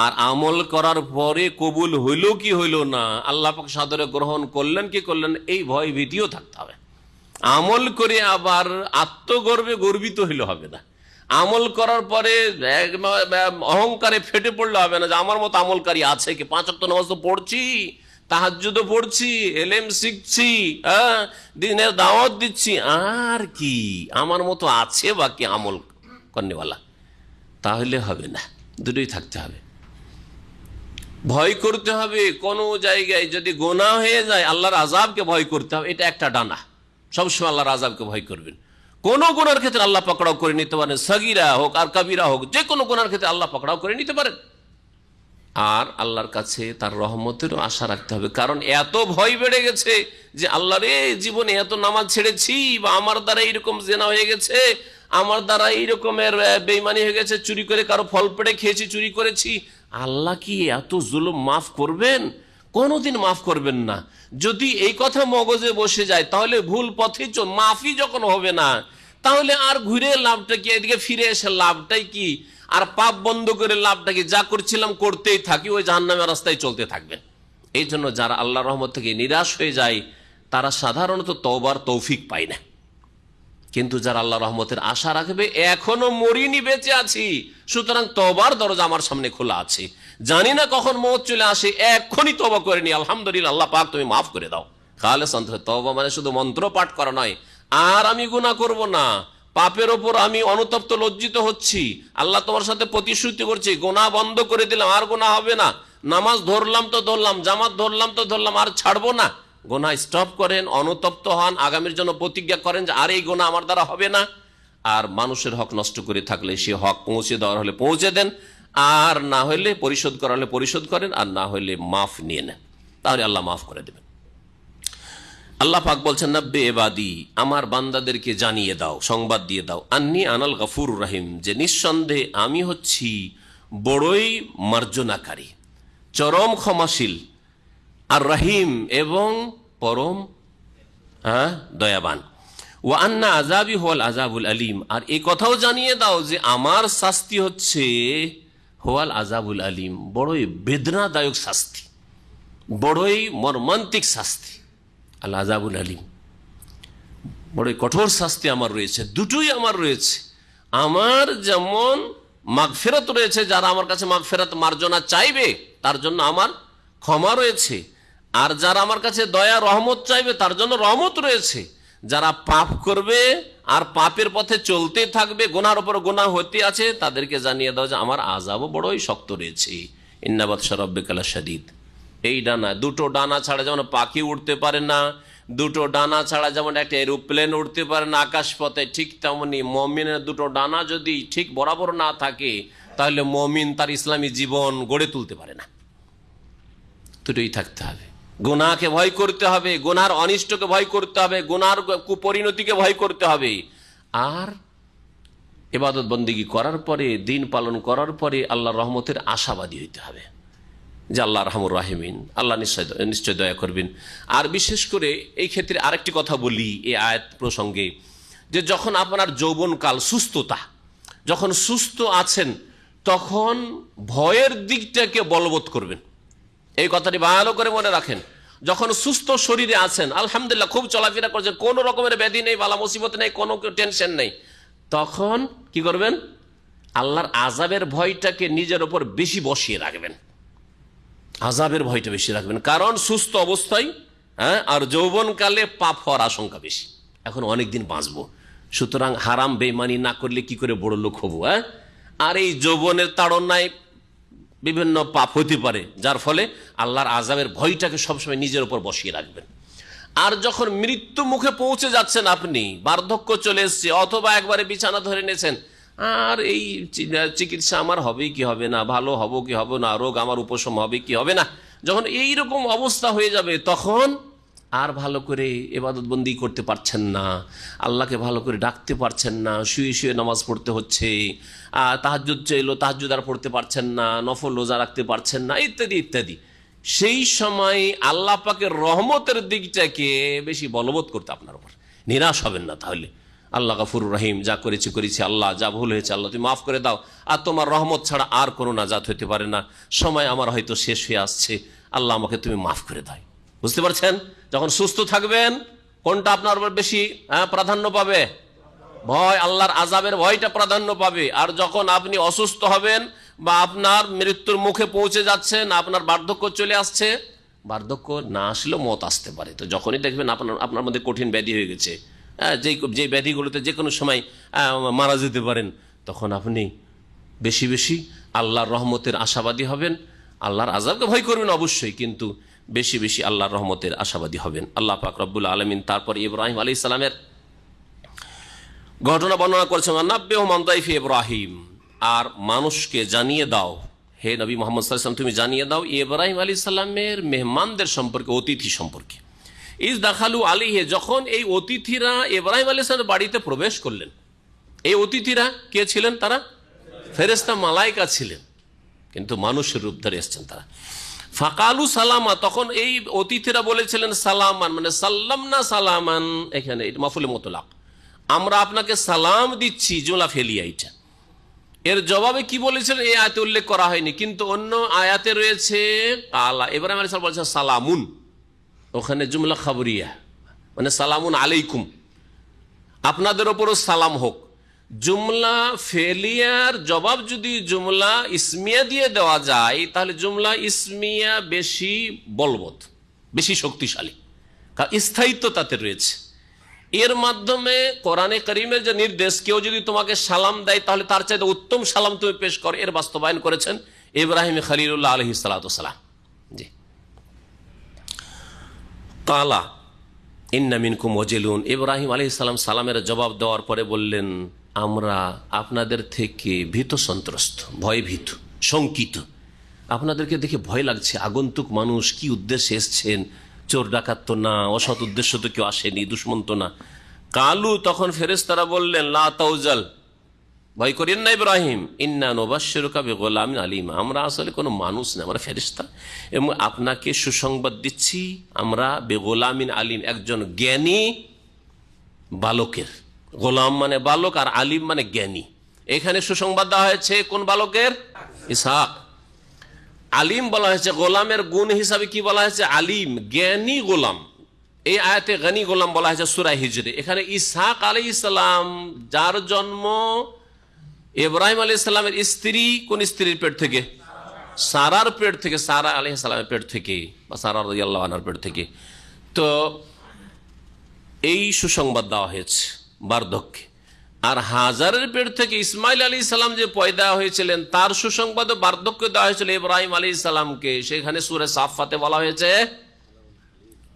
আর আমল করার পরে কবুল হইল কি হইল না, আল্লাহ পাক সাদরে গ্রহণ করলেন কি করলেন, এই ভয় ভীতিও থাকতে হবে। আমল করে আবার আত্মগর্বে গর্বিত হইলে হবে না। আমল করার পরে অহংকারে ফেটে পড়লে হবে না যে আমার মতো আমলকারী আছে কি, 5 ওয়াক্ত নামাজ তো পড়ছি, তাহাজ্জুদও পড়ছি, এলেম শিখছি, দিনের দাওয়াত দিচ্ছি, আর কি আমার মতো আছে বাকি আমল করনেওয়ালা, তাহলে হবে না। দুটোই থাকতে হবে। ভয় করতে হবে, কোন জায়গায় যদি গোনাহ হয়ে যায় আল্লাহর আযাবকে ভয় করতে হবে, এটা একটা ডানা। সবসময় আল্লাহর আযাবকে ভয় করবেন। কোন গুনার ক্ষেত্রে আল্লাহ পাকড়াও করে নিতে পারেন, সাগীরা হোক আর কাবীরা হোক, যে কোনো গুনার ক্ষেত্রে আল্লাহ পাকড়াও করে নিতে পারেন। আর আল্লাহর কাছে তার রহমতেরও আশা রাখতে হবে, কারণ এত ভয় বেড়ে গেছে যে আল্লাহ রে, জীবনে এত নামাজ ছেড়েছি, বা আমার দ্বারা এইরকম জেনা হয়ে গেছে, আমার দ্বারা এইরকমের বেঈমানি হয়ে গেছে, চুরি করে কারো ফল পেড়ে খেয়েছি, চুরি করেছি, আল্লাহ কি এত জুলুম মাফ করবেন? কোনোদিন মাফ করবেন না। যদি এই কথা মগজে বসে যায়, তাহলে ভুল পথে মাফই যখন হবে না, তাহলে আর ঘুরে লাভটা কি? এদিকে ফিরে এসে লাভটাই কি? আর পাপ বন্ধ করে লাভটা কি? যা করছিলাম করতেই থাকি, ওই জাহান্নামের রাস্তায় চলতে থাকবেন। এই জন্য যারা আল্লাহর রহমত থেকে নিরাশ হয়ে যায়, তারা সাধারণত তওবার তৌফিক পায় না। কিন্তু যারা আল্লাহ রহমতের আশা রাখবে, এখনো মরিনি, বেঁচে আছি, সুতরাং তওবার দরজা আমার সামনে খোলা আছে, জানি না কখন মওত চলে আসে, এখনই তওবা করে নি, আলহামদুলিল্লাহ, আল্লাহ পাক তুমি মাফ করে দাও। খালেস অন্তরে তওবা মানে শুধু মন্ত্র পাঠ করা নয়, আর আমি গুনাহ করব না, পাপের ওপর আমি অনুতপ্ত লজ্জিত হচ্ছি, আল্লাহ তোমার সাথে প্রতিশ্রুতি করছি, গুনাহ বন্ধ করে দিলাম, আর গুনাহ হবে না, নামাজ ধরলাম তো ধরলাম, জামাত ধরলাম তো ধরলাম, আর ছাড়বো না। গুনাহ স্টপ করেন, অনুতপ্ত হন, আগামীর জন্য প্রতিজ্ঞা করেন যে আর এই গুনাহ আমার দ্বারা হবে না। আর মানুষের হক নষ্ট করে থাকলে সে হক পৌঁছে দেওয়ার হলে পৌঁছে দেন, আর না হলে পরিশোধ করা হলে পরিশোধ করেন, আর না হলে মাফ নিয়ে নেন, তাহলে আল্লাহ মাফ করে দেবেন। আল্লাহ পাক বলছেন, নব্বে এবাদি, আমার বান্দাদেরকে জানিয়ে দাও, সংবাদ দিয়ে দাও, আন্নি আনাল গফুর রাহিম, যে নিঃসন্দেহে আমি হচ্ছি বড়ই মার্জনাকারী, চরম ক্ষমাশীল, আর রহিম এবং পরম দয়াবান। ওয়া আন্না আযাবি হুয়াল আযাবুল আলীম, আর এই কথাও জানিয়ে দাও যে আমার শাস্তি হচ্ছে হুয়াল আযাবুল আলীম, বড়ই বেদনাদায়ক শাস্তি, বড়ই মর্মান্তিক শাস্তি। আল আযাবুল আলীম, বড়ই কঠোর শাস্তি আমার রয়েছে। দুটোই আমার রয়েছে, আমার যেমন মাগফিরাত রয়েছে, যারা আমার কাছে মাগফিরাত মার্জনা চাইবে তার জন্য আমার ক্ষমা রয়েছে, আর যারা আমার কাছে দয়া রহমত চাইবে তার জন্য রহমত রয়েছে। যারা পাপ করবে আর পাপের পথে চলতে থাকবে, গুনার উপর গুনাহ হতে আছে, তাদেরকে জানিয়ে দাও যে আমার আযাবও বড়ই শক্ত রয়েছে। ইন্না বাতশা রাব্বিকা লাশাদীদ। এই ডানা, দুটো ডানা ছাড়া যেমন পাখি উঠতে পারে না, দুটো ডানা ছাড়া যেমন একটা এরোপ্লেন উঠতে পারে না আকাশ পথে, ঠিক তেমনি মমিনের দুটো ডানা যদি ঠিক বরাবর না থাকে তাহলে মমিন তার ইসলামী জীবন গড়ে তুলতে পারে না। দুটোই থাকতে হবে, গুনাহকে ভয় করতে হবে, গুনার অনিষ্টকে ভয় করতে হবে, গুনার কুপরিণতিকে ভয় করতে হবে, আর ইবাদত বন্দেগী করার পরে, দিন পালন করার পরে আল্লাহর রহমতের আশাবাদী হইতে হবে যে আল্লাহ রাহমুর রাহিমিন, আল্লাহ নিশ্চয় দয়া করবেন। আর বিশেষ করে এই ক্ষেত্রে আরেকটি কথা বলি এই আয়াত প্রসঙ্গে, যে যখন আপনার যৌবনকাল, সুস্থতা, যখন সুস্থ আছেন তখন ভয়ের দিকটাকে বলবৎ করবেন। এই কথাটি ভালো করে মনে রাখেন। যখন সুস্থ শরীরে আছেন, আলহামদুলিল্লাহ, খুব চলাফেরা করছেন, কোনো রকমের ব্যাধি নেই, বালা মুসিবত নেই, কোনো টেনশন নেই, তখন কি করবেন? আল্লাহর আযাবের ভয়টাকে নিজের উপর বেশি বসিয়ে রাখবেন, আযাবের ভয়টা বেশি রাখবেন। কারণ সুস্থ অবস্থায় আর যৌবনকালে পাপ হওয়ার আশঙ্কা বেশি, এখন অনেক দিন বাঁচবো, সুতরাং হারাম বেঈমানি না করলে কি করে বড় লোক হবো? আর এই যৌবনের তাড়নায় বিভিন্ন পাপ হতে পারে, যার ফলে আল্লাহর আযাবের ভয়টাকে সবসময় নিজের উপর বসিয়ে রাখবেন। আর যখন মৃত্যু মুখে পৌঁছে যাচ্ছেন, আপনি বার্ধক্য চলে এসছে, অথবা একবারে বিছানা ধরে নিয়েছেন, আর এই চিকিৎসা আমার হবে কি হবে না, ভালো হব কি হবে না, রোগ আমার উপশম হবে কি হবে না, যখন এই রকম অবস্থা হয়ে যাবে তখন আর ভালো করে ইবাদত বন্দি করতে পারছেন না, আল্লাহকে ভালো করে ডাকতে পারছেন না, শুয়ে শুয়ে নামাজ পড়তে হচ্ছে, তাহাজ্জুদ চাইলো তাহাজ্জুদ আর পড়তে পারছেন না, নফল রোজা রাখতে পারছেন না, ইত্যাদি ইত্যাদি। সেই সময় আল্লাহ পাকের রহমতের দিকটাকে বেশি বলবৎ করতে আপনার উপর, নিরাশ হবেন না। তাহলে আল্লাহ গফুরুর রহিম, যা করেছি করেছি, আল্লাহ যা ভুল হয়েছে আল্লাহ তুমি মাফ করে দাও, আর তোমার রহমত ছাড়া আর কোনো নাজাত হইতে পারে না, সময় আমার হয়তো শেষ হয়ে আসছে, আল্লাহ আমাকে তুমি মাফ করে দাও। বুঝতে পারছেন? যখন সুস্থ থাকবেন কোনটা আপনার বেশি প্রাধান্য পাবে? ভয়, আল্লাহর আযাবের ভয়টা প্রাধান্য পাবে। আর যখন আপনি অসুস্থ হবেন বা আপনার মৃত্যুর মুখে পৌঁছে যাচ্ছেন, আপনার বার্ধক্য চলে আসছে, বার্ধক্য না আসলেও মত আসতে পারে, তো যখনই দেখবেন আপনার মধ্যে কঠিন ব্যাধি হয়ে গেছে, যে ব্যাধিগুলোতে যে কোনো সময় মারা যেতে পারেন, তখন আপনি বেশি বেশি আল্লাহর রহমতের আশাবাদী হবেন। আল্লাহর আযাবকে ভয় করবেন অবশ্যই, কিন্তু বেশি বেশি আল্লাহর রহমতের আশাবাদী হবেন। আল্লাহ পাক রব্বুল আলামিন তারপর ইব্রাহিম আলাইহিস সালামের ঘটনা বর্ণনা করেছেন, নাব্বিহুম আন দাইফি ইব্রাহিম, আর মানুষকে জানিয়ে দাও, হে নবী মুহাম্মদ সাল্লাল্লাহু আলাইহি ওয়াসাল্লাম, তুমি জানিয়ে দাও ইব্রাহিম আলাইহিস সালামের মেহমানদের সম্পর্কে, অতিথি সম্পর্কে। ইজ দাখালু আলাইহি, যখন এই অতিথিরা ইব্রাহিম আলাইহিস সালামের বাড়িতে প্রবেশ করলেন। এই অতিথিরা কে ছিলেন? তারা ফেরেশতা, মালায়েকা ছিলেন, কিন্তু মানুষের রূপ ধরে এসেছেন তারা। ফাকালু সালামা, তখন এই অতিথিরা বলেছিলেন সালামান, মানে সাল্লামনা সালামান, এখানে মাফুলে মুতলাক, আমরা আপনাকে সালাম দিচ্ছি, জুমলা ফেলিয়া। এটা এর জবাবে কি বলেছিলেন এই আয়াতে উল্লেখ করা হয়নি, কিন্তু অন্য আয়াতে রয়েছে আলা, ইব্রাহিম আলাইহিস সালাম বলেছেন সালামুন, ওখানে জুমলা খাবরিয়া, মানে সালামুন আলাইকুম, আপনাদের ওপরও সালাম হোক। জুমলা ফেলিয়ার জবাব যদি জুমলা ইসমিয়া দিয়ে দেওয়া যায়, তাহলে জুমলা ইসমিয়া বেশি বলবৎ, বেশি শক্তিশালী, কারণ স্থায়িত্ব তাতে রয়েছে। এর মাধ্যমে কোরআনে কারীমের যে নির্দেশ, কেউ যদি তোমাকে সালাম দেয় তাহলে তার চাইতে উত্তম সালাম তুমি পেশ করো, এর বাস্তবায়ন করেছেন ইব্রাহিম খলিলুল্লাহ আলাইহিস সালাতু ওয়াস সালাম। জি, তাআলা ইন্না মিনকুম ওয়াজিলুন, ইব্রাহিম আলাইহিস সালাম সালামের জবাব দেওয়ার পরে বললেন, আমরা আপনাদের থেকে ভীত সন্ত্রস্ত, ভয়ভীত, শঙ্কিত। আপনাদেরকে দেখে ভয় লাগছে, আগন্তুক মানুষ কি উদ্দেশ্যে এসছেন, চোর ডাকাত তো না, অসৎ উদ্দেশ্য তো কেউ আসেনি, দুশ্মন তো না। কালু, তখন ফেরেশতারা বললেন, লা তাউজাল, ভয় করেন না ইব্রাহিম, ইন্না নুবাশশিরুকা বিগুলামিন আলিম, আমরা আসলে কোনো মানুষ না, আমরা ফেরেশতা, এবং আপনাকে সুসংবাদ দিচ্ছি আমরা বিগুলামিন আলিম, একজন জ্ঞানী বালকের। গোলাম মানে বালক, আর আলিম মানে জ্ঞানী। এখানে সুসংবাদ দেওয়া হয়েছে কোন বালকের? ইসহাক। আলিম বলা হয়েছে, গোলামের গুণ হিসাবে কি বলা হয়েছে? আলিম, জ্ঞানী গোলাম। এই আয়াতে জ্ঞানী গোলাম বলা হয়েছে সূরা হিজরে। এখানে ইসহাক আলাইহিস সালাম, যার জন্ম ইব্রাহিম আলাইহিস সালামের স্ত্রী, কোন স্ত্রীর পেট থেকে? সারার পেট থেকে, সারা আলাইহিস সালামের পেট থেকে, বা সারা রাদিয়াল্লাহু আনহার পেট থেকে। তো এই সুসংবাদ দেওয়া হয়েছে বার্ধক্যে। আর হাজারের পেট থেকে ইসমাইল আলাইহিস সালাম যে পয়দা হয়েছিলেন, তার সুসংবাদ বার্ধক্য দেওয়া হয়েছিল ইব্রাহিম আলাইহিস সালামকে। সেখানে সূরা সাফফাতে বলা হয়েছে,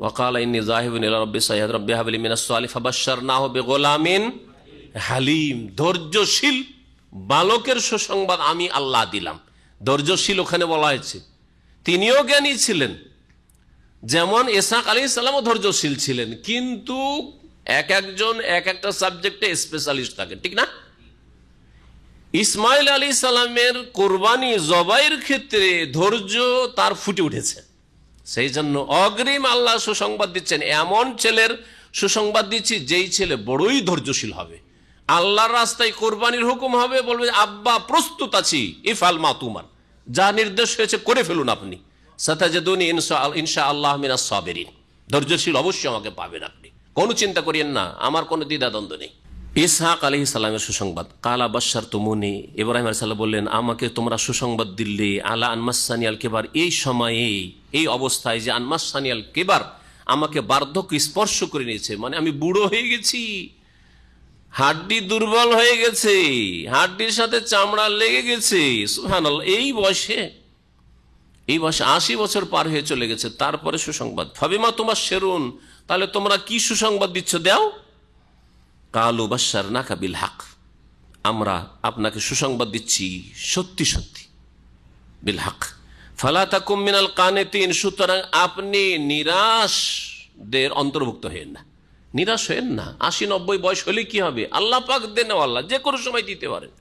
ওয়াকালা ইন্নী যাহিবুন ইলা রাব্বি সাইয়্যিদ রাব্বি হাব লি মিনাস সালিহিন ফাবাশশারনাহু বিগুলামিন হালিম। ধৈর্যশীল বালকের সুসংবাদ আমি আল্লাহ দিলাম। ধৈর্যশীল ওখানে বলা হয়েছে। তিনিও জ্ঞানী ছিলেন, যেমন ইসহাক আলাইহিস সালামও ধৈর্যশীল ছিলেন, কিন্তু এক একজন এক একটা সাবজেক্টে স্পেশালিস্ট থাকে, ঠিক না? ইসমাইল আলাইহিস সালামের কোরবানি জবাইয়ের ক্ষেত্রে ধৈর্য তার ফুটে উঠেছে। সেই জন্য অগ্রিম আল্লাহ সুসংবাদ দিচ্ছেন, এমন ছেলের সুসংবাদ দিচ্ছি যেই ছেলে বড়ই ধৈর্যশীল হবে। আল্লাহর রাস্তায় কোরবানির হুকুম হবে, বলবে আব্বা প্রস্তুত আছি, ইফআল মা তুমার, যা নির্দেশ হয়েছে করে ফেলুন আপনি, সাতাজিদুনি ইনশাআল্লাহ মিনাস সাবিরিন, ধৈর্যশীল অবশ্যই আমাকে পাবেন আপনি, কোনো চিন্তা করিয়েন না, আমার কোনো দ্বিধাদ্বন্দ্ব নেই। ইসহাক আলাইহিস সালামের সুসংবাদ, কালা বাশশারতুমুনি, ইব্রাহিম আলাইহিস সালাম বললেন, আমাকে তোমরা সুসংবাদ দিলে, আলা আনমাসানিয়াল কিবার, এই সময়ে, এই অবস্থায় যে আনমাসানিয়াল কিবার, আমাকে বার্ধক্য স্পর্শ করে নিয়েছে, মানে আমি বুড়ো হয়ে গেছি, হাড্ডি দুর্বল হয়ে গেছে, হাড্ডির সাথে চামড়া লেগে গেছে। সুবহানাল্লাহ, এই বয়সে 80 বছর পার হয়ে চলে গেছে, তারপরে সুসংবাদ। ফাবিমা তোমার শেরুন, তাহলে তোমরা কি সুসংবাদ দিচ্ছ, দাও। কালু বাশশারনাকা বিল হক, আমরা আপনাকে সুসংবাদ দিচ্ছি সত্যি সত্যি, বিল হক। ফালা তাকুম মিনাল কানিতিন, সুতরাং আপনি নিরাশদের অন্তর্ভুক্ত হয়েন না, নিরাশ হয়েন না। 80-90 বয়স হলে কি হবে? আল্লাহ পাক দেন, আল্লাহ যে কোনো সময় দিতে পারেন,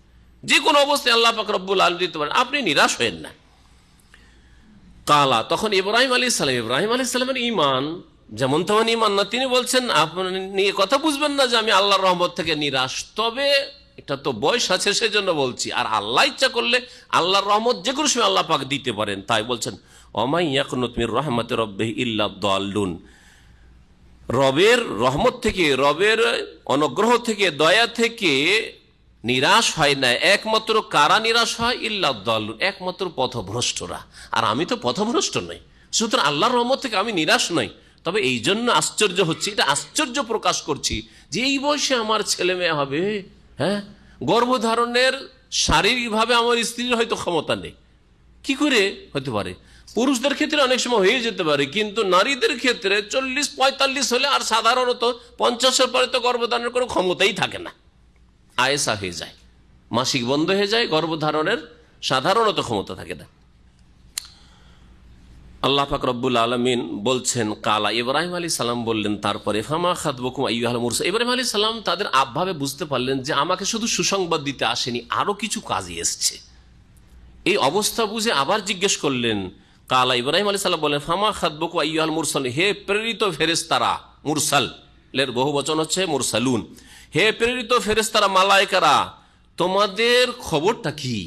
যে কোনো অবস্থায় আল্লাহ পাক রব্বুল আলামিন দিতে পারেন, আপনি নিরাশ হয়েন না। কালা, তখন ইব্রাহিম আলাইহিস সালামের ঈমান যেমন তেমন ঈমান না। তিনি বলছেন, আপনি কথা বুঝবেন না যে আমি আল্লাহর রহমত থেকে নিরাশ, তবে এটা তো বয়স আছে সেজন্য বলছি, আর আল্লাহ ইচ্ছা করলে আল্লাহর রহমত যে কোনো সময় আল্লাহ পাক দিতে পারেন। তাই বলছেন, ওয়ামাই ইয়াকনুত মির রাহমাতি রাব্বিহি ইল্লা দাল্লুন, রবের রহমত থেকে, রবের অনুগ্রহ থেকে, দয়া থেকে নিরাশ হয় না। একমাত্র কারা নিরাশ হয়? ইল্লা দাল্লুন, একমাত্র পথভ্রষ্টরা। আর আমি তো পথভ্রষ্ট নই, সুতরাং আল্লাহর রহমত থেকে আমি নিরাশ নই। তবে এই জন্য আশ্চর্য হচ্ছে, এটা আশ্চর্য প্রকাশ করছি যে এই বয়সে আমার ছেলে মেয়ে হবে, হ্যাঁ, গর্ভধারণের শারীরিকভাবে আমার স্ত্রীর হয়তো ক্ষমতা নেই, কি করে হতে পারে? পুরুষদের ক্ষেত্রে অনেক সময় হয়ে যেতে পারে, কিন্তু নারীদের ক্ষেত্রে 40-45 হলে, আর সাধারণত 50-এর পরে তো গর্ভধারণের কোনো ক্ষমতাই থাকে না, আয়েসা হয়ে যায়, মাসিক বন্ধ হয়ে যায়, গর্ভধারণের সাধারণত ক্ষমতা থাকে না। আল্লাহ পাক রব্বুল আলামিন বলছেন, কালা, ইব্রাহিম আলাইহিস সালাম বললেন তারপরে, ফামা খাতবুকুম আইয়ুহাল মুরসাল, ইব্রাহিম আলাইহিস সালাম তাদের আবভাবে বুঝতে পারলেন যে আমাকে শুধু সুসংবাদ দিতে আসেনি, আরো কিছু কাজে এসছে। এই অবস্থা বুঝে আবার জিজ্ঞেস করলেন, কালা, ইব্রাহিম আলাইহিস সালাম বলেন, ফামা খাতবুকুম আইয়ুহাল মুরসাল, হে প্রেরিত ফেরেশতারা, মুরসাল এর বহু বচন হচ্ছে মুরসালুন, হে প্রেরিত ফেরেশতারা, মালায়েকারা, তোমাদের খবরটা কি,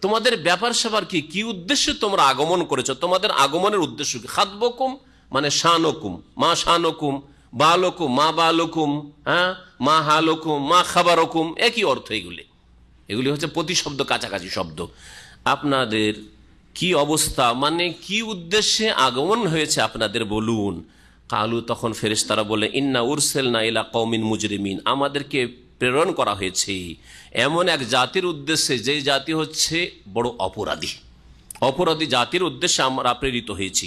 তোমাদের ব্যাপার স্যাপার কি, কি উদ্দেশ্যে তোমরা আগমন করেছো, তোমাদের আগমনের উদ্দেশ্য কি? খাতবকুম মানে শানকুম, মা শানকুম, বালকুম মা বালকুম, হ্যাঁ, মা হালকুম মা খাবারকুম, একই অর্থ। এগুলি হচ্ছে প্রতিশব্দ, কাছাকাছি শব্দ। আপনাদের কি অবস্থা, মানে কি উদ্দেশ্যে আগমন হয়েছে আপনাদের বলুন। কালু, তখন ফেরেশতারা বলে, ইন্না উরসিলনা ইলা কওমিন মুজরিমিন, আমাদেরকে প্রেরণ করা হয়েছে এমন এক জাতির উদ্দেশ্যে, যে জাতি হচ্ছে বড় অপরাধী, অপরাধী জাতির উদ্দেশ্যে আমরা প্রেরিত হয়েছি।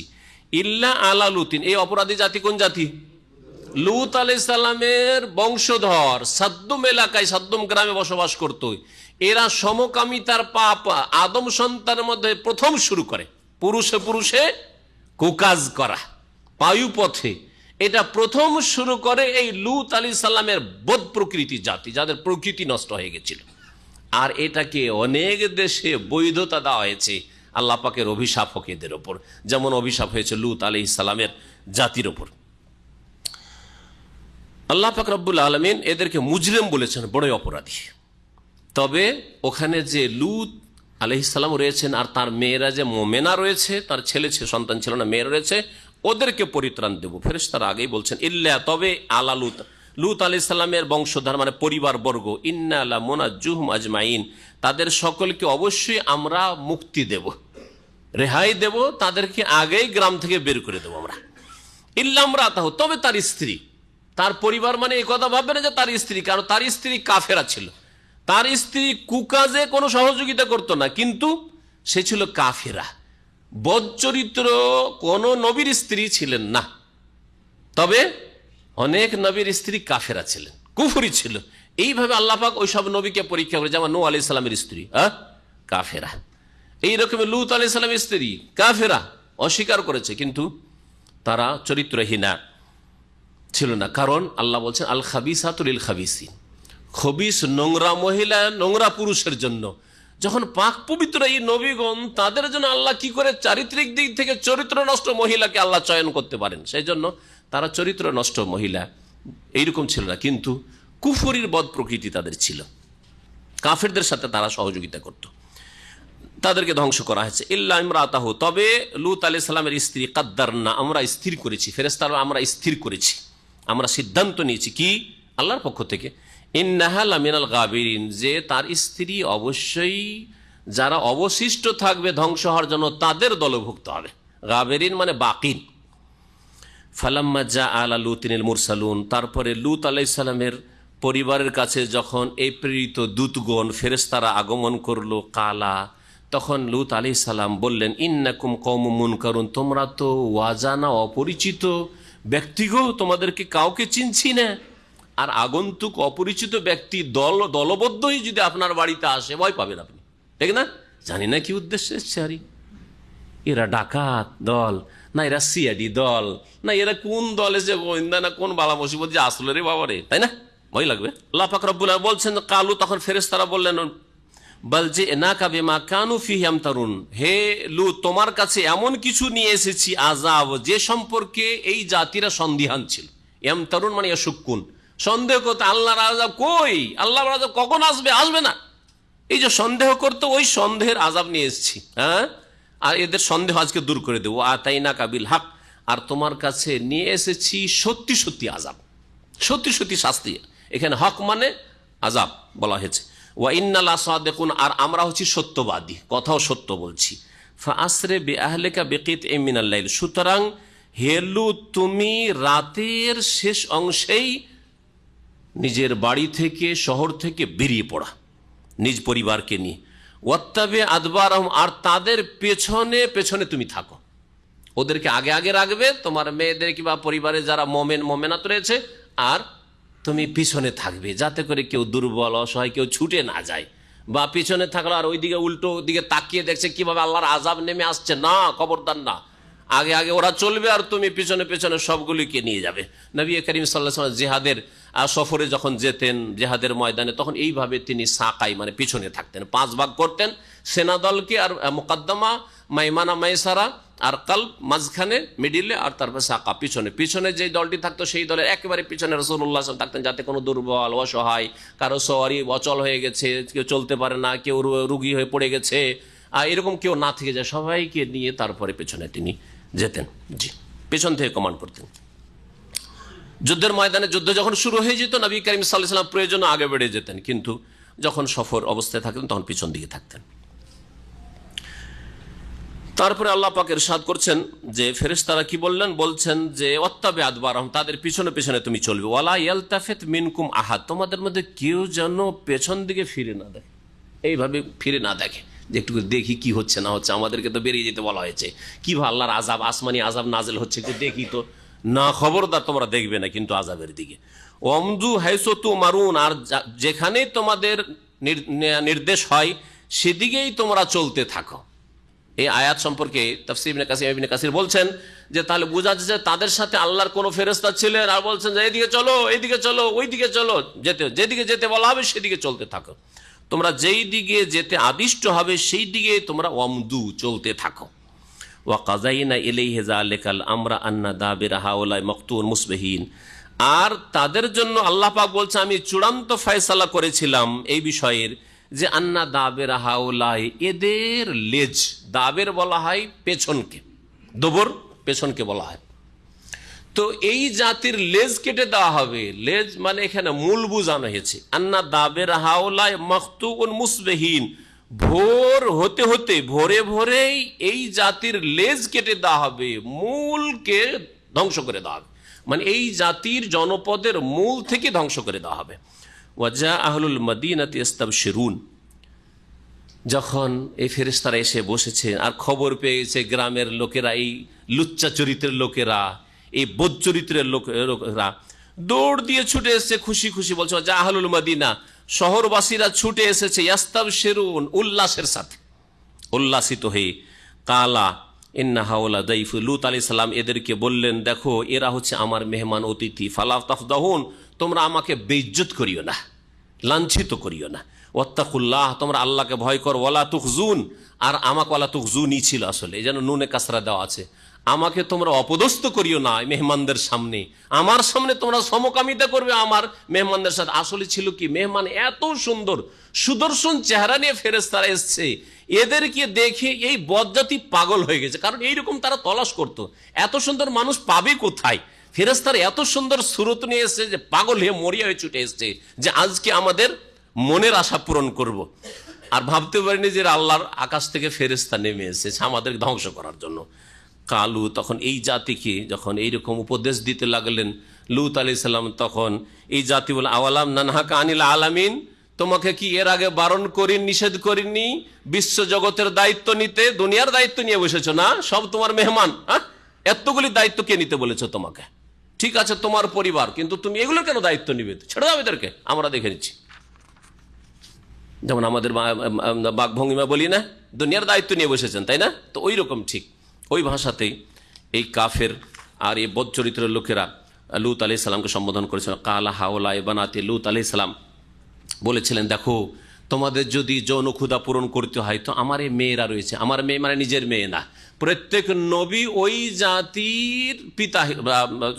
ইল্লা আলা লুতিন, এই অপরাধী জাতি কোন জাতি? লূত আলাইহিস সালামের বংশধর সাদ্দুম এলাকায়, সাদ্দুম গ্রামে বসবাস করত। এরা সমকামিতার পাপ আদম সন্তানের মধ্যে প্রথম শুরু করে। পুরুষে পুরুষে কুকাজ করা, বায়ুপথে, এটা প্রথম শুরু করে এই লূত আলাইহিস সালামের বদ প্রকৃতি জাতি, যাদের প্রকৃতি নষ্ট হয়ে গেছিল। আর এটাকে অনেক দেশে বৈধতা দেওয়া হয়েছে। আল্লাহ পাকের অভিশাপ হোক এদের ওপর, যেমন অভিশাপ হয়েছে লূত আলাইহিস সালামের জাতির ওপর। আল্লাহ পাক রব্বুল আলামিন এদেরকে মুজরিম বলেছেন, বড়ই অপরাধী। তবে ওখানে যে লূত আলাইহিস সালাম রয়েছেন আর তার মেয়েরা যে মোমেনা রয়েছে, তার ছেলে সন্তান ছিল না, মেয়েরা রয়েছে, ওদেরকে পরিত্রাণ দেব। ফেরেশতারা আগেই বলছেন ইল্লা, তবে আলা লূত আলাইহিস সালামের বংশধর মানে পরিবার বর্গ, ইন্না লা মুনাজ্জুহুম আজমাইন, তাদের সকলকে অবশ্যই আমরা মুক্তি দেব, রেহাই দেব, তাদেরকে আগেই গ্রাম থেকে বের করে দেবো আমরা। ইল্লা ইমরাতাহু, তবে তার স্ত্রী, তার পরিবার মানে এই কথা ভাববে না যে তার স্ত্রী, কারণ তার স্ত্রী কাফেরা ছিল। তার স্ত্রী কুকাজে কোনো সহযোগিতা করতো না, কিন্তু সে ছিল কাফেরা, বদচরিত্র, কোন নবীর স্ত্রী ছিলেন না। তবে অনেক নবীর স্ত্রী কাফেরা ছিলেন, কুফরি ছিল। এইভাবে আল্লাহ পাক ওইসব নবীকে পরীক্ষা করে, যেমন নূহ আলাইহিস সালামের স্ত্রী কাফেরা, এইরকম লূত আলাইহিস সালামের স্ত্রী কাফেরা, অস্বীকার করেছে, কিন্তু তারা চরিত্রহীনা ছিল না। কারণ আল্লাহ বলছেন আল খাবিসাতু লিল খাবিসিন, খবিস নোংরা মহিলা নোংরা পুরুষের জন্য। যখন পাক পবিত্র এই নবীগণ, তাদের জন্য আল্লাহ কি করে চারিত্রিক দিক থেকে চরিত্র নষ্ট মহিলাকে আল্লাহ চয়ন করতে পারেন, সেই জন্য তারা চরিত্র নষ্ট মহিলা এইরকম ছিল না, কিন্তু কুফরির বদ প্রকৃতি তাদের ছিল, কাফেরদের সাথে তারা সহযোগিতা করত, তাদেরকে ধ্বংস করা হয়েছে। ইল্লা ইমরাতাহু, তবে লূত আলাইহিস সালামের স্ত্রী কাদ্দারনা, আমরা স্থির করেছি, ফেরেশতারা আমরা স্থির করেছি, আমরা সিদ্ধান্ত নিয়েছি কি আল্লাহর পক্ষ থেকে, ইন্নাহা লামিনাল গাবিরিন, যে তার স্ত্রী অবশ্যই যারা অবশিষ্ট থাকবে ধ্বংস হওয়ার জন্য তাদের দলভুক্ত হবে। গাবিরিন মানে বাকিন। ফালাম্মা জা আলা লুতিনিল মুরসালুন, তারপরে লূত আলাইহিস সালামের পরিবারের কাছে যখন এই প্রেরিত দূতগণ ফেরেশতারা আগমন করলো, কালা, তখন লূত আলাইহিস সালাম বললেন ইন্নাকুম কওমুম মুনকারুন, তোমরা তো ওয়াজানা অপরিচিত ব্যক্তিগো, তোমাদেরকে কাউকে চিনছি না। আর আগন্তুক অপরিচিত ব্যক্তি দলবদ্ধই যদি আপনার বাড়িতে আসে, ভয় পাবেন আপনি, ঠিক না? জানি না কি উদ্দেশ্যে এসছে, আরে এরা ডাকাত দল, না এরা সিআইডি দল, না এরা কোন দল এসে গোয়েন্দা, না কোন বালা মুসিবত যে আসলো রে বাবা রে, তাই না? ভয় লাগবে। আল্লাহ পাক রব্বুল আলামিন বলছেন কালু, তখন ফেরেশতারা বললেন বল যে এনাকা বিমা কানু ফিহি ইয়ামতারুন, হে লূত, তোমার কাছে এমন কিছু নিয়ে এসেছি আযাব, যে সম্পর্কে এই জাতিরা সন্দিহান ছিল। ইয়ামতারুন মানে ইয়াশুক্কুন, সন্দেহ করতে, আল্লাহর আযাব কই, আল্লাহর আযাব কখন আসবে, আসবে না, এই যে সন্দেহ করতে, ওই সন্দেহের আযাব নিয়ে এসেছি। আর এদের সন্দেহ আজকে দূর করে দেবো। আতাইনাকা বিল হক, আর তোমার কাছে নিয়ে এসেছি সত্যি সত্যি আযাব, সত্যি সত্যি শাস্তি। এখানে হক মানে আযাব বলা হয়েছে। ওয়া ইন্না লাসাদিকুন, আর আমরা হচ্ছি সত্যবাদী, কথাও সত্য বলছি। ফাআসরে বিআহলিকা বিকিতইম মিনাল লাইল, সুতরাং হে লূত, তুমি রাতের শেষ অংশেই নিজের বাড়ি থেকে, শহর থেকে বেরিয়ে পড়া নিজ পরিবারকে নিয়ে। ওয়াত্তাবে আদবারহুম, আর তাদের পেছনে পেছনে তুমি থাকো, ওদেরকে আগে আগে রাখবে, তোমার মেয়েদের কিংবা পরিবারে যারা মোমেনাত রয়েছে, আর তুমি পিছনে থাকবে, যাতে করে কেউ দুর্বল অসহায় কেউ ছুটে না যায়, বা পিছনে থাকলো আর ওইদিকে উল্টো দিকে তাকিয়ে দেখছে কিভাবে আল্লাহর আযাব নেমে আসছে, না, খবরদার না, আগে আগে ওরা চলবে আর তুমি পিছনে পেছনে সবগুলিকে নিয়ে যাবে। নবী করিম সাল্লাল্লাহু আলাইহি ওয়াসাল্লাম জিহাদের সফরে যখন যেতেন, জিহাদের ময়দানে, তখন এইভাবে তিনি সাকাই মানে পিছনে থাকতেন, 5 ভাগ করতেন সেনাদলকে, আর মুকদ্দমা, মাইমানা, মাইসারা আর কালব মাঝখানে, মিডিলে, আর তারপর সাকা পিছনে। পিছনে যে দলটি থাকতো সেই দলের একেবারে পিছনে রাসূলুল্লাহ সাল্লাল্লাহু আলাইহি ওয়াসাল্লাম থাকতেন, যাতে কোনো দুর্বল অসহায়, কারো সওয়ারি অচল হয়ে গেছে, কেউ চলতে পারে না, কেউ রুগী হয়ে পড়ে গেছে, আর এরকম কেউ না থেকে যায়, সবাইকে নিয়ে তারপরে পেছনে তিনি যেতেন। জি, পেছন থেকে কমান্ড করতেন। যুদ্ধের ময়দানে যুদ্ধ যখন শুরু হয়ে যেত, নবী করিম সাল্লাল্লাহু আলাইহি ওয়াসাল্লাম প্রয়োজনে আগে বেড়ে যেতেন, কিন্তু যখন সফর অবস্থায় থাকতেন তখন পিছন দিকে থাকতেন। তারপরে আল্লাহ পাক ইরশাদ করছেন যে ফেরেশতারা কি বললেন, বলছেন যে ওয়াত্তাবে আদবারহুম, তাদের পিছনে পিছনে তুমি চলবে। ওয়ালা ইয়ালতাফিত মিনকুম আহাদ, তোমাদের মধ্যে কেউ যেন পেছন দিকে ফিরে না দেখে, এইভাবে ফিরে না দেখে যে একটু দেখি কি হচ্ছে না হচ্ছে, আমাদেরকে তো বেরিয়ে যেতে বলা হয়েছে, কিভাবে আল্লাহর আযাব, আসমানি আযাব নাজেল হচ্ছে, একটু দেখি তো, না, খবরদার তোমরা দেখবে না কিন্তু আযাবের দিকে। ওয়ামদু হাইসু তুমারুন, আর যেখানে তোমাদের নির্দেশ হয় সেদিকেই তোমরা চলতে থাকো। এই আয়াত সম্পর্কে তাফসীর ইবনে কাসির বলছেন যে তাহলে বোঝা যাচ্ছে তাদের সাথে আল্লাহর কোন ফেরেশতা ছিলেন আর বলছেন যে এইদিকে চলো, এইদিকে চলো, ওইদিকে চলো, যেদিকে যেতে বলা হবে সেদিকে চলতে থাকো। তোমরা যেই দিকে যেতে আদিষ্ট হবে সেই দিকে তোমরা ওয়ামদু চলতে থাকো। ওয়া কাযাইনা ইলাইহি যালিকাল আমরা আন্না দাবিরা হাউলাই মাকতুন মুসবিহিন, আর তাদের জন্য আল্লাহ পাক বলছে আমি চূড়ান্ত ফয়সালা করেছিলাম এই বিষয়ের যে আন্না দাবের হাওলাই, এদের লেজ, দাবের বলা হয় পেছনকে, দবর পেছনকে বলা হয়। তো এই জাতির লেজ কেটে দেওয়া হবে। লেজ মানে এখানে মূল বুঝানো হয়েছে। আন্না দাবের হাওলাই মাকতুন মুসবিহিন, ভোর হতে হতে ভোরে ভোরেই এই জাতির লেজ কেটে দেওয়া হবে, মূলকে ধ্বংস করে দেওয়া হবে, মানে এই জাতির জনপদের মূল থেকে ধ্বংস করে দেওয়া হবে। ওয়াজা আহলুল মদিনাতি ইস্তাবশিরুন, যখন এই ফেরেশতারা এসে বসেছে আর খবর পেয়েছে গ্রামের লোকেরা, এই লুচ্চা চরিত্রের লোকেরা, এই বোধ চরিত্রের লোকেরা দৌড় দিয়ে ছুটে এসেছে, খুশি খুশি বলছে ওয়াজা আহলুল মদিনা, শহরবাসীরা ছুটে এসেছে ইস্তাবশিরুন, উল্লাসের সাথে, উল্লাসিত হয়ে। কালা ইন্না হাওলা দাইফু, লূত আলাইহিস সালাম এদেরকে বললেন দেখো এরা হচ্ছে আমার মেহমান অতিথি, ফালা তাফদাহুন, তোমরা আমাকে বেইজ্জত করিও না, লাঞ্ছিত করিও না। ওয়াত্তাকুল্লাহ, তোমরা আল্লাহকে ভয় করো। ওয়ালা তুখজুন, আর আমাকে ওয়ালা তুখজুনি ছিল আসলে, এই যেন নুনে কাসরা দেওয়া আছে, আমাকে তোমরা অপদস্থ করিও না মেহমানদের সামনে, আমার সামনে তোমরা সমকামিতা করবে আমার মেহমানদের সাথে। আসলে ছিল কি, মেহমান এত সুন্দর সুদর্শন চেহারা নিয়ে ফেরেশতারা এসছে, এদেরকে দেখে এই বদজাতি পাগল হয়ে গেছে, কারণ এইরকম তারা তলাশ করত, এত সুন্দর মানুষ পাবে কোথায়। ফেরেশতারা এত সুন্দর সুরত নিয়ে এসছে যে পাগল হয়ে মরিয়া হয়ে ছুটে এসছে যে আজকে আমাদের মনের আশা পূরণ করব। আর ভাবতে পারিনি যে আল্লাহর আকাশ থেকে ফেরেশতা নেমে এসেছে আমাদের ধ্বংস করার জন্য। কালু, তখন এই জাতিকে যখন এইরকম উপদেশ দিতে লাগলেন লূত আলাইহিস সালাম, তখন এই জাতি বলে আওয়ালাম নানহাকা আনিল আলামিন, তোমাকে কি এর আগে বারণ করি, নিষেধ করিনি বিশ্ব জগতের দায়িত্ব নিতে? দুনিয়ার দায়িত্ব নিয়ে বসেছো না, সব তোমার মেহমান, হ্যাঁ, এতগুলি দায়িত্ব কে নিতে বলেছো তোমাকে? ঠিক আছে তোমার পরিবার, কিন্তু তুমি এগুলোর কেন দায়িত্ব নিবে? ছেড়ে দাও এদেরকে, আমরা দেখে নিচ্ছি। যেমন আমাদের বাকভঙ্গিমা বলি না, দুনিয়ার দায়িত্ব নিয়ে বসেছেন, তাই না? তো ওই রকম ঠিক ওই ভাষাতেই এই কাফের আর এই বদ চরিত্রের লোকেরা লূত আলাইহিস সালামকে সম্বোধন করেছিল। কালা হাওলা বানাতে, লূত আলাইহিস সালাম বলেছিলেন দেখো তোমাদের যদি যৌন ক্ষুধা পূরণ করতে হয় তো আমার এই মেয়েরা রয়েছে, আমার মেয়ে মানে নিজের মেয়ে না, প্রত্যেক নবী ওই জাতির পিতা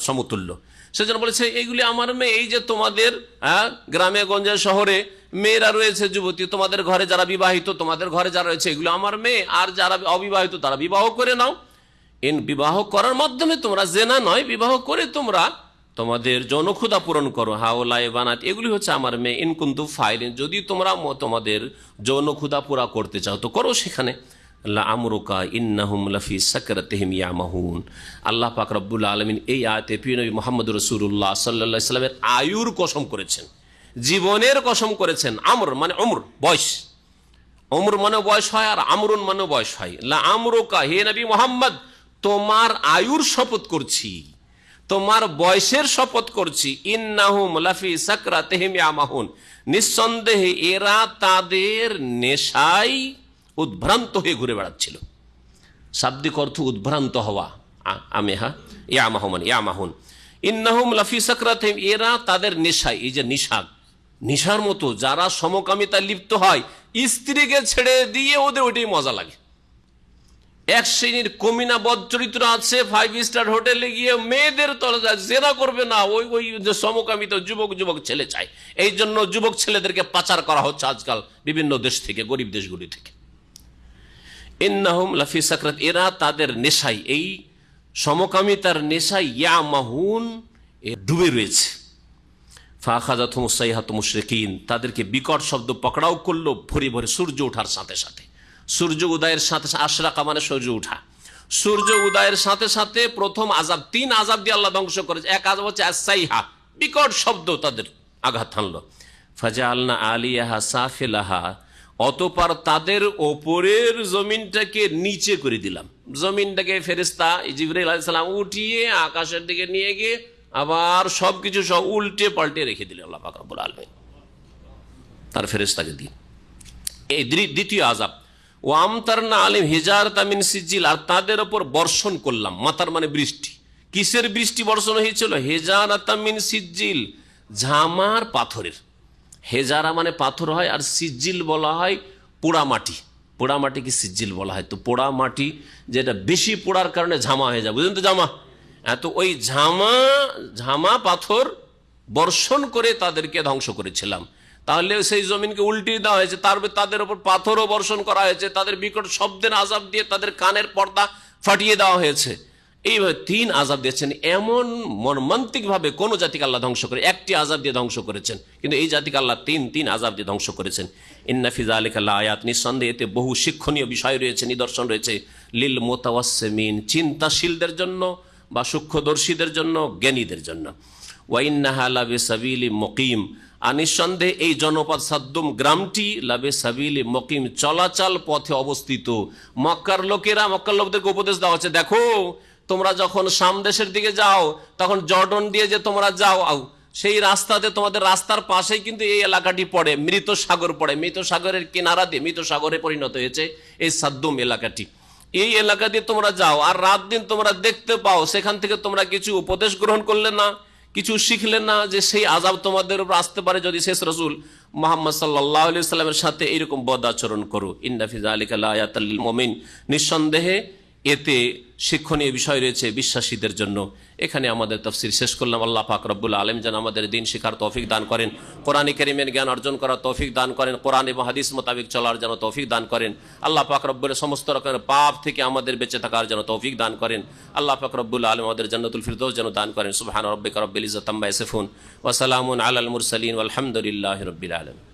সমতুল্য, সেজন্য বলেছে এইগুলি আমার মেয়ে। এই যে তোমাদের গ্রামে গঞ্জে শহরে মেয়েরা রয়েছে, যুবতী, তোমাদের ঘরে যারা বিবাহিত, তোমাদের ঘরে যারা রয়েছে এগুলো আমার মেয়ে, আর যারা অবিবাহিত তারা বিবাহ করে নাও। বিবাহ করার মাধ্যমে তোমরা জেনা নয়, বিবাহ করে তোমরা তোমাদের যৌনক্ষুধা পূরণ করো। হাওলায় বানাত, এগুলি হচ্ছে আমার মেয়ে। ইনকুন্তু ফাইলিন, যদি তোমরা তোমাদের যৌনক্ষুধা পুরা করতে চাও তো করো সেখানে। লাআমরুকা ইন্নাহুম লাফি সাকরাতিহিম ইয়ামাহুন। আল্লাহ পাক রব্বুল আলামিন এই আয়াতে প্রিয় নবী মুহাম্মদ রাসূলুল্লাহ সাল্লাল্লাহু আলাইহি সাল্লামের আয়ুর কসম করেছেন, জীবনের কসম করেছেন। আমর মানে উমর, বয়স, উমর মানে বয়স হয়, আর আমরুন মানে বয়স হয়। লাআমরুকা, হে নবী মুহাম্মদ তোমার আয়ুর শপথ করছি, তোমার বয়সের শপথ করছি। ইন্নাহুম লাফি সাকরাতিহিম ইয়ামাহুন, নিঃসন্দেহে এরা তাদের নেশায় উদ্ভ্রান্ত হয়ে ঘুরে বেড়াচ্ছিল। শাব্দিক অর্থ উদ্ভ্রান্ত হওয়া, আমেহা ইয়ামাহুন ইয়ামাহুন। ইন্নাহুম লাফি সাকরাতিহিম, এরা তাদের নেশায়, এই যে নিশার মতো যারা সমকামিতায় লিপ্ত হয়, স্ত্রীকে ছেড়ে দিয়ে ওদের ওইটাই মজা লাগে। এক শ্রেণীর কমিনা বদ চরিত্র আছে, 5 স্টার হোটেলে গিয়ে মেয়েদের তলে জেনা করবে না, ওই যে সমকামিত যুবক ছেলে চায়, এই জন্য যুবক ছেলেদেরকে পাচার করা হচ্ছে আজকাল বিভিন্ন দেশ থেকে, গরিব দেশগুলি থেকে। ইন্নাহুম লাফি সাকরাত, এরা তাদের নেশায়, এই সমকামিতার নেশায় ইয়ামাহুন, ডুবে রয়েছে। ফাখাযাতহুমুস সাইহাতু মুশরিকিন, তাদেরকে বিকট শব্দ পকড়াও করলো ভোরে ভোরে সূর্য ওঠার সাথে সাথে। সূর্য উদয়ের সাথে, আশরাকা মানে সূর্য উঠা, সূর্য উদয়ের সাথে সাথে প্রথম আযাব, 3 আযাব দিয়ে আল্লাহ ধ্বংস করেছে। এক আযাব হচ্ছে আস-সাইহা, বিকট শব্দ তাদের আঘাত হানলো। ফাজাআলনা আলিয়াহা সাফিলাহা অতঃপর তাদের ওপরের জমিনটাকে নিচে করে দিলাম। জমিনটাকে ফেরেশতা জিবরাইল আলাইহিস সালাম উঠিয়ে আকাশের দিকে নিয়ে গিয়ে আবার সবকিছু সব উল্টে পাল্টে রেখে দিলেন আল্লাহ পাক রব্বুল আলামিন তার ফেরেশতাকে দিয়ে। এই দ্বিতীয় আযাব, ওয়ামতারনা আলাইহিম হিজারাতাম মিন সিজিল, আর তাদের উপর বর্ষণ করলাম। মাতার মানে বৃষ্টি। কিসের বৃষ্টি বর্ষণ হয়েছিল? হিজারাতাম মিন সিজিল, ঝামার পাথরের। হেজারা মানে পাথর হয়, আর সিজিল বলা হয় পোড়া মাটি। পোড়া মাটিকে সিজিল বলা হয়। তো পোড়া মাটি যেটা বেশি পোড়ার কারণে ঝামা হয়ে যায়, বুঝলেন তো, জামা। তো ওই ঝামা পাথর বর্ষণ করে তাদেরকে ধ্বংস করেছিলাম। তাহলে সেই জমিনকে উল্টিয়ে দেওয়া হয়েছে, তাদের উপর পাথরও বর্ষণ করা হয়েছে, তাদের বিকট শব্দের আযাব দিয়ে তাদের কানের পর্দা ফাটিয়ে দেওয়া হয়েছে। এইভাবে 3 আযাব দিয়েছেন। এমন মর্মান্তিক ভাবে কোন জাতিকে আল্লাহ ধ্বংস করে একটি আযাব দিয়ে ধ্বংস করেছেন, কিন্তু এই জাতিকে আল্লাহ তিন আযাব দিয়ে ধ্বংস করেছেন। ইন্না ফি যালিকা লাআয়াত, নিঃসন্দেহে এতে বহু শিক্ষণীয় বিষয় রয়েছে, নিদর্শন রয়েছে। লিল মুতাওয়াসসিমিন, চিন্তাশীলদের জন্য বা সূক্ষ্মদর্শীদের জন্য, জ্ঞানীদের জন্য। ওয়া ইন্নাহা লাবিসাবিলি মুকিম, আর নিঃসন্দেহে এই জনপদ সাদ্দুম গ্রামটি লাবিসাবিলি মুকিম, চলাচল পথে অবস্থিত। মক্কার লোকদেরকে উপদেশ দেওয়া হচ্ছে, দেখো তোমরা যখন শাম দেশের দিকে যাও তখন জর্ডন দিয়ে যে তোমরা যাও, সেই রাস্তাতে তোমাদের রাস্তার পাশেই কিন্তু এই এলাকাটি পড়ে, মৃত সাগর পড়ে। মৃত সাগরের কিনারা দিয়ে মৃত সাগরে পরিণত হয়েছে এই সাদ্দুম এলাকাটি। এই এলাকা দিয়ে তোমরা যাও আর রাত দিন তোমরা দেখতে পাও, সেখান থেকে তোমরা কিছু উপদেশ গ্রহণ করলে না, কিছু শিখলে না, যে সেই আযাব তোমাদের উপর আসতে পারে যদি শেষ রাসূল মুহাম্মদ সাল্লাল্লাহু আলাইহি ওয়াসাল্লামের সাথে এইরকম বদ আচরণ করো। ইন্না ফি যালিকা লাআয়াতাল লিল মুমিন, নিঃসন্দেহে এতে শিক্ষণীয় বিষয় রয়েছে বিশ্বাসীদের জন্য। এখানে আমাদের তাফসীর শেষ করলাম। আল্লাহ পাক রব্বুল আলামিন যেন আমাদের দ্বীন শিখার তৌফিক দান করেন, কোরআনে কারীমের জ্ঞান অর্জন করার তৌফিক দান করেন, কোরআন এবং হাদিস মোতাবেক চলার যেন তৌফিক দান করেন। আল্লাহ পাক রব্বুল সমস্ত রকমের পাপ থেকে আমাদের বেঁচে থাকার যেন তৌফিক দান করেন। আল্লাহ পাক রব্বুল আলামিন আমাদের জান্নাতুল ফিরদৌস যেন দান করেন। সুবহান রাব্বিকা রাব্বিল ইজ্জাতি আম্মা ইয়াসিফুন ওয়া সালামুন আলাল মুরসালিন ওয়াল হামদুলিল্লাহি রাব্বিল আলামিন।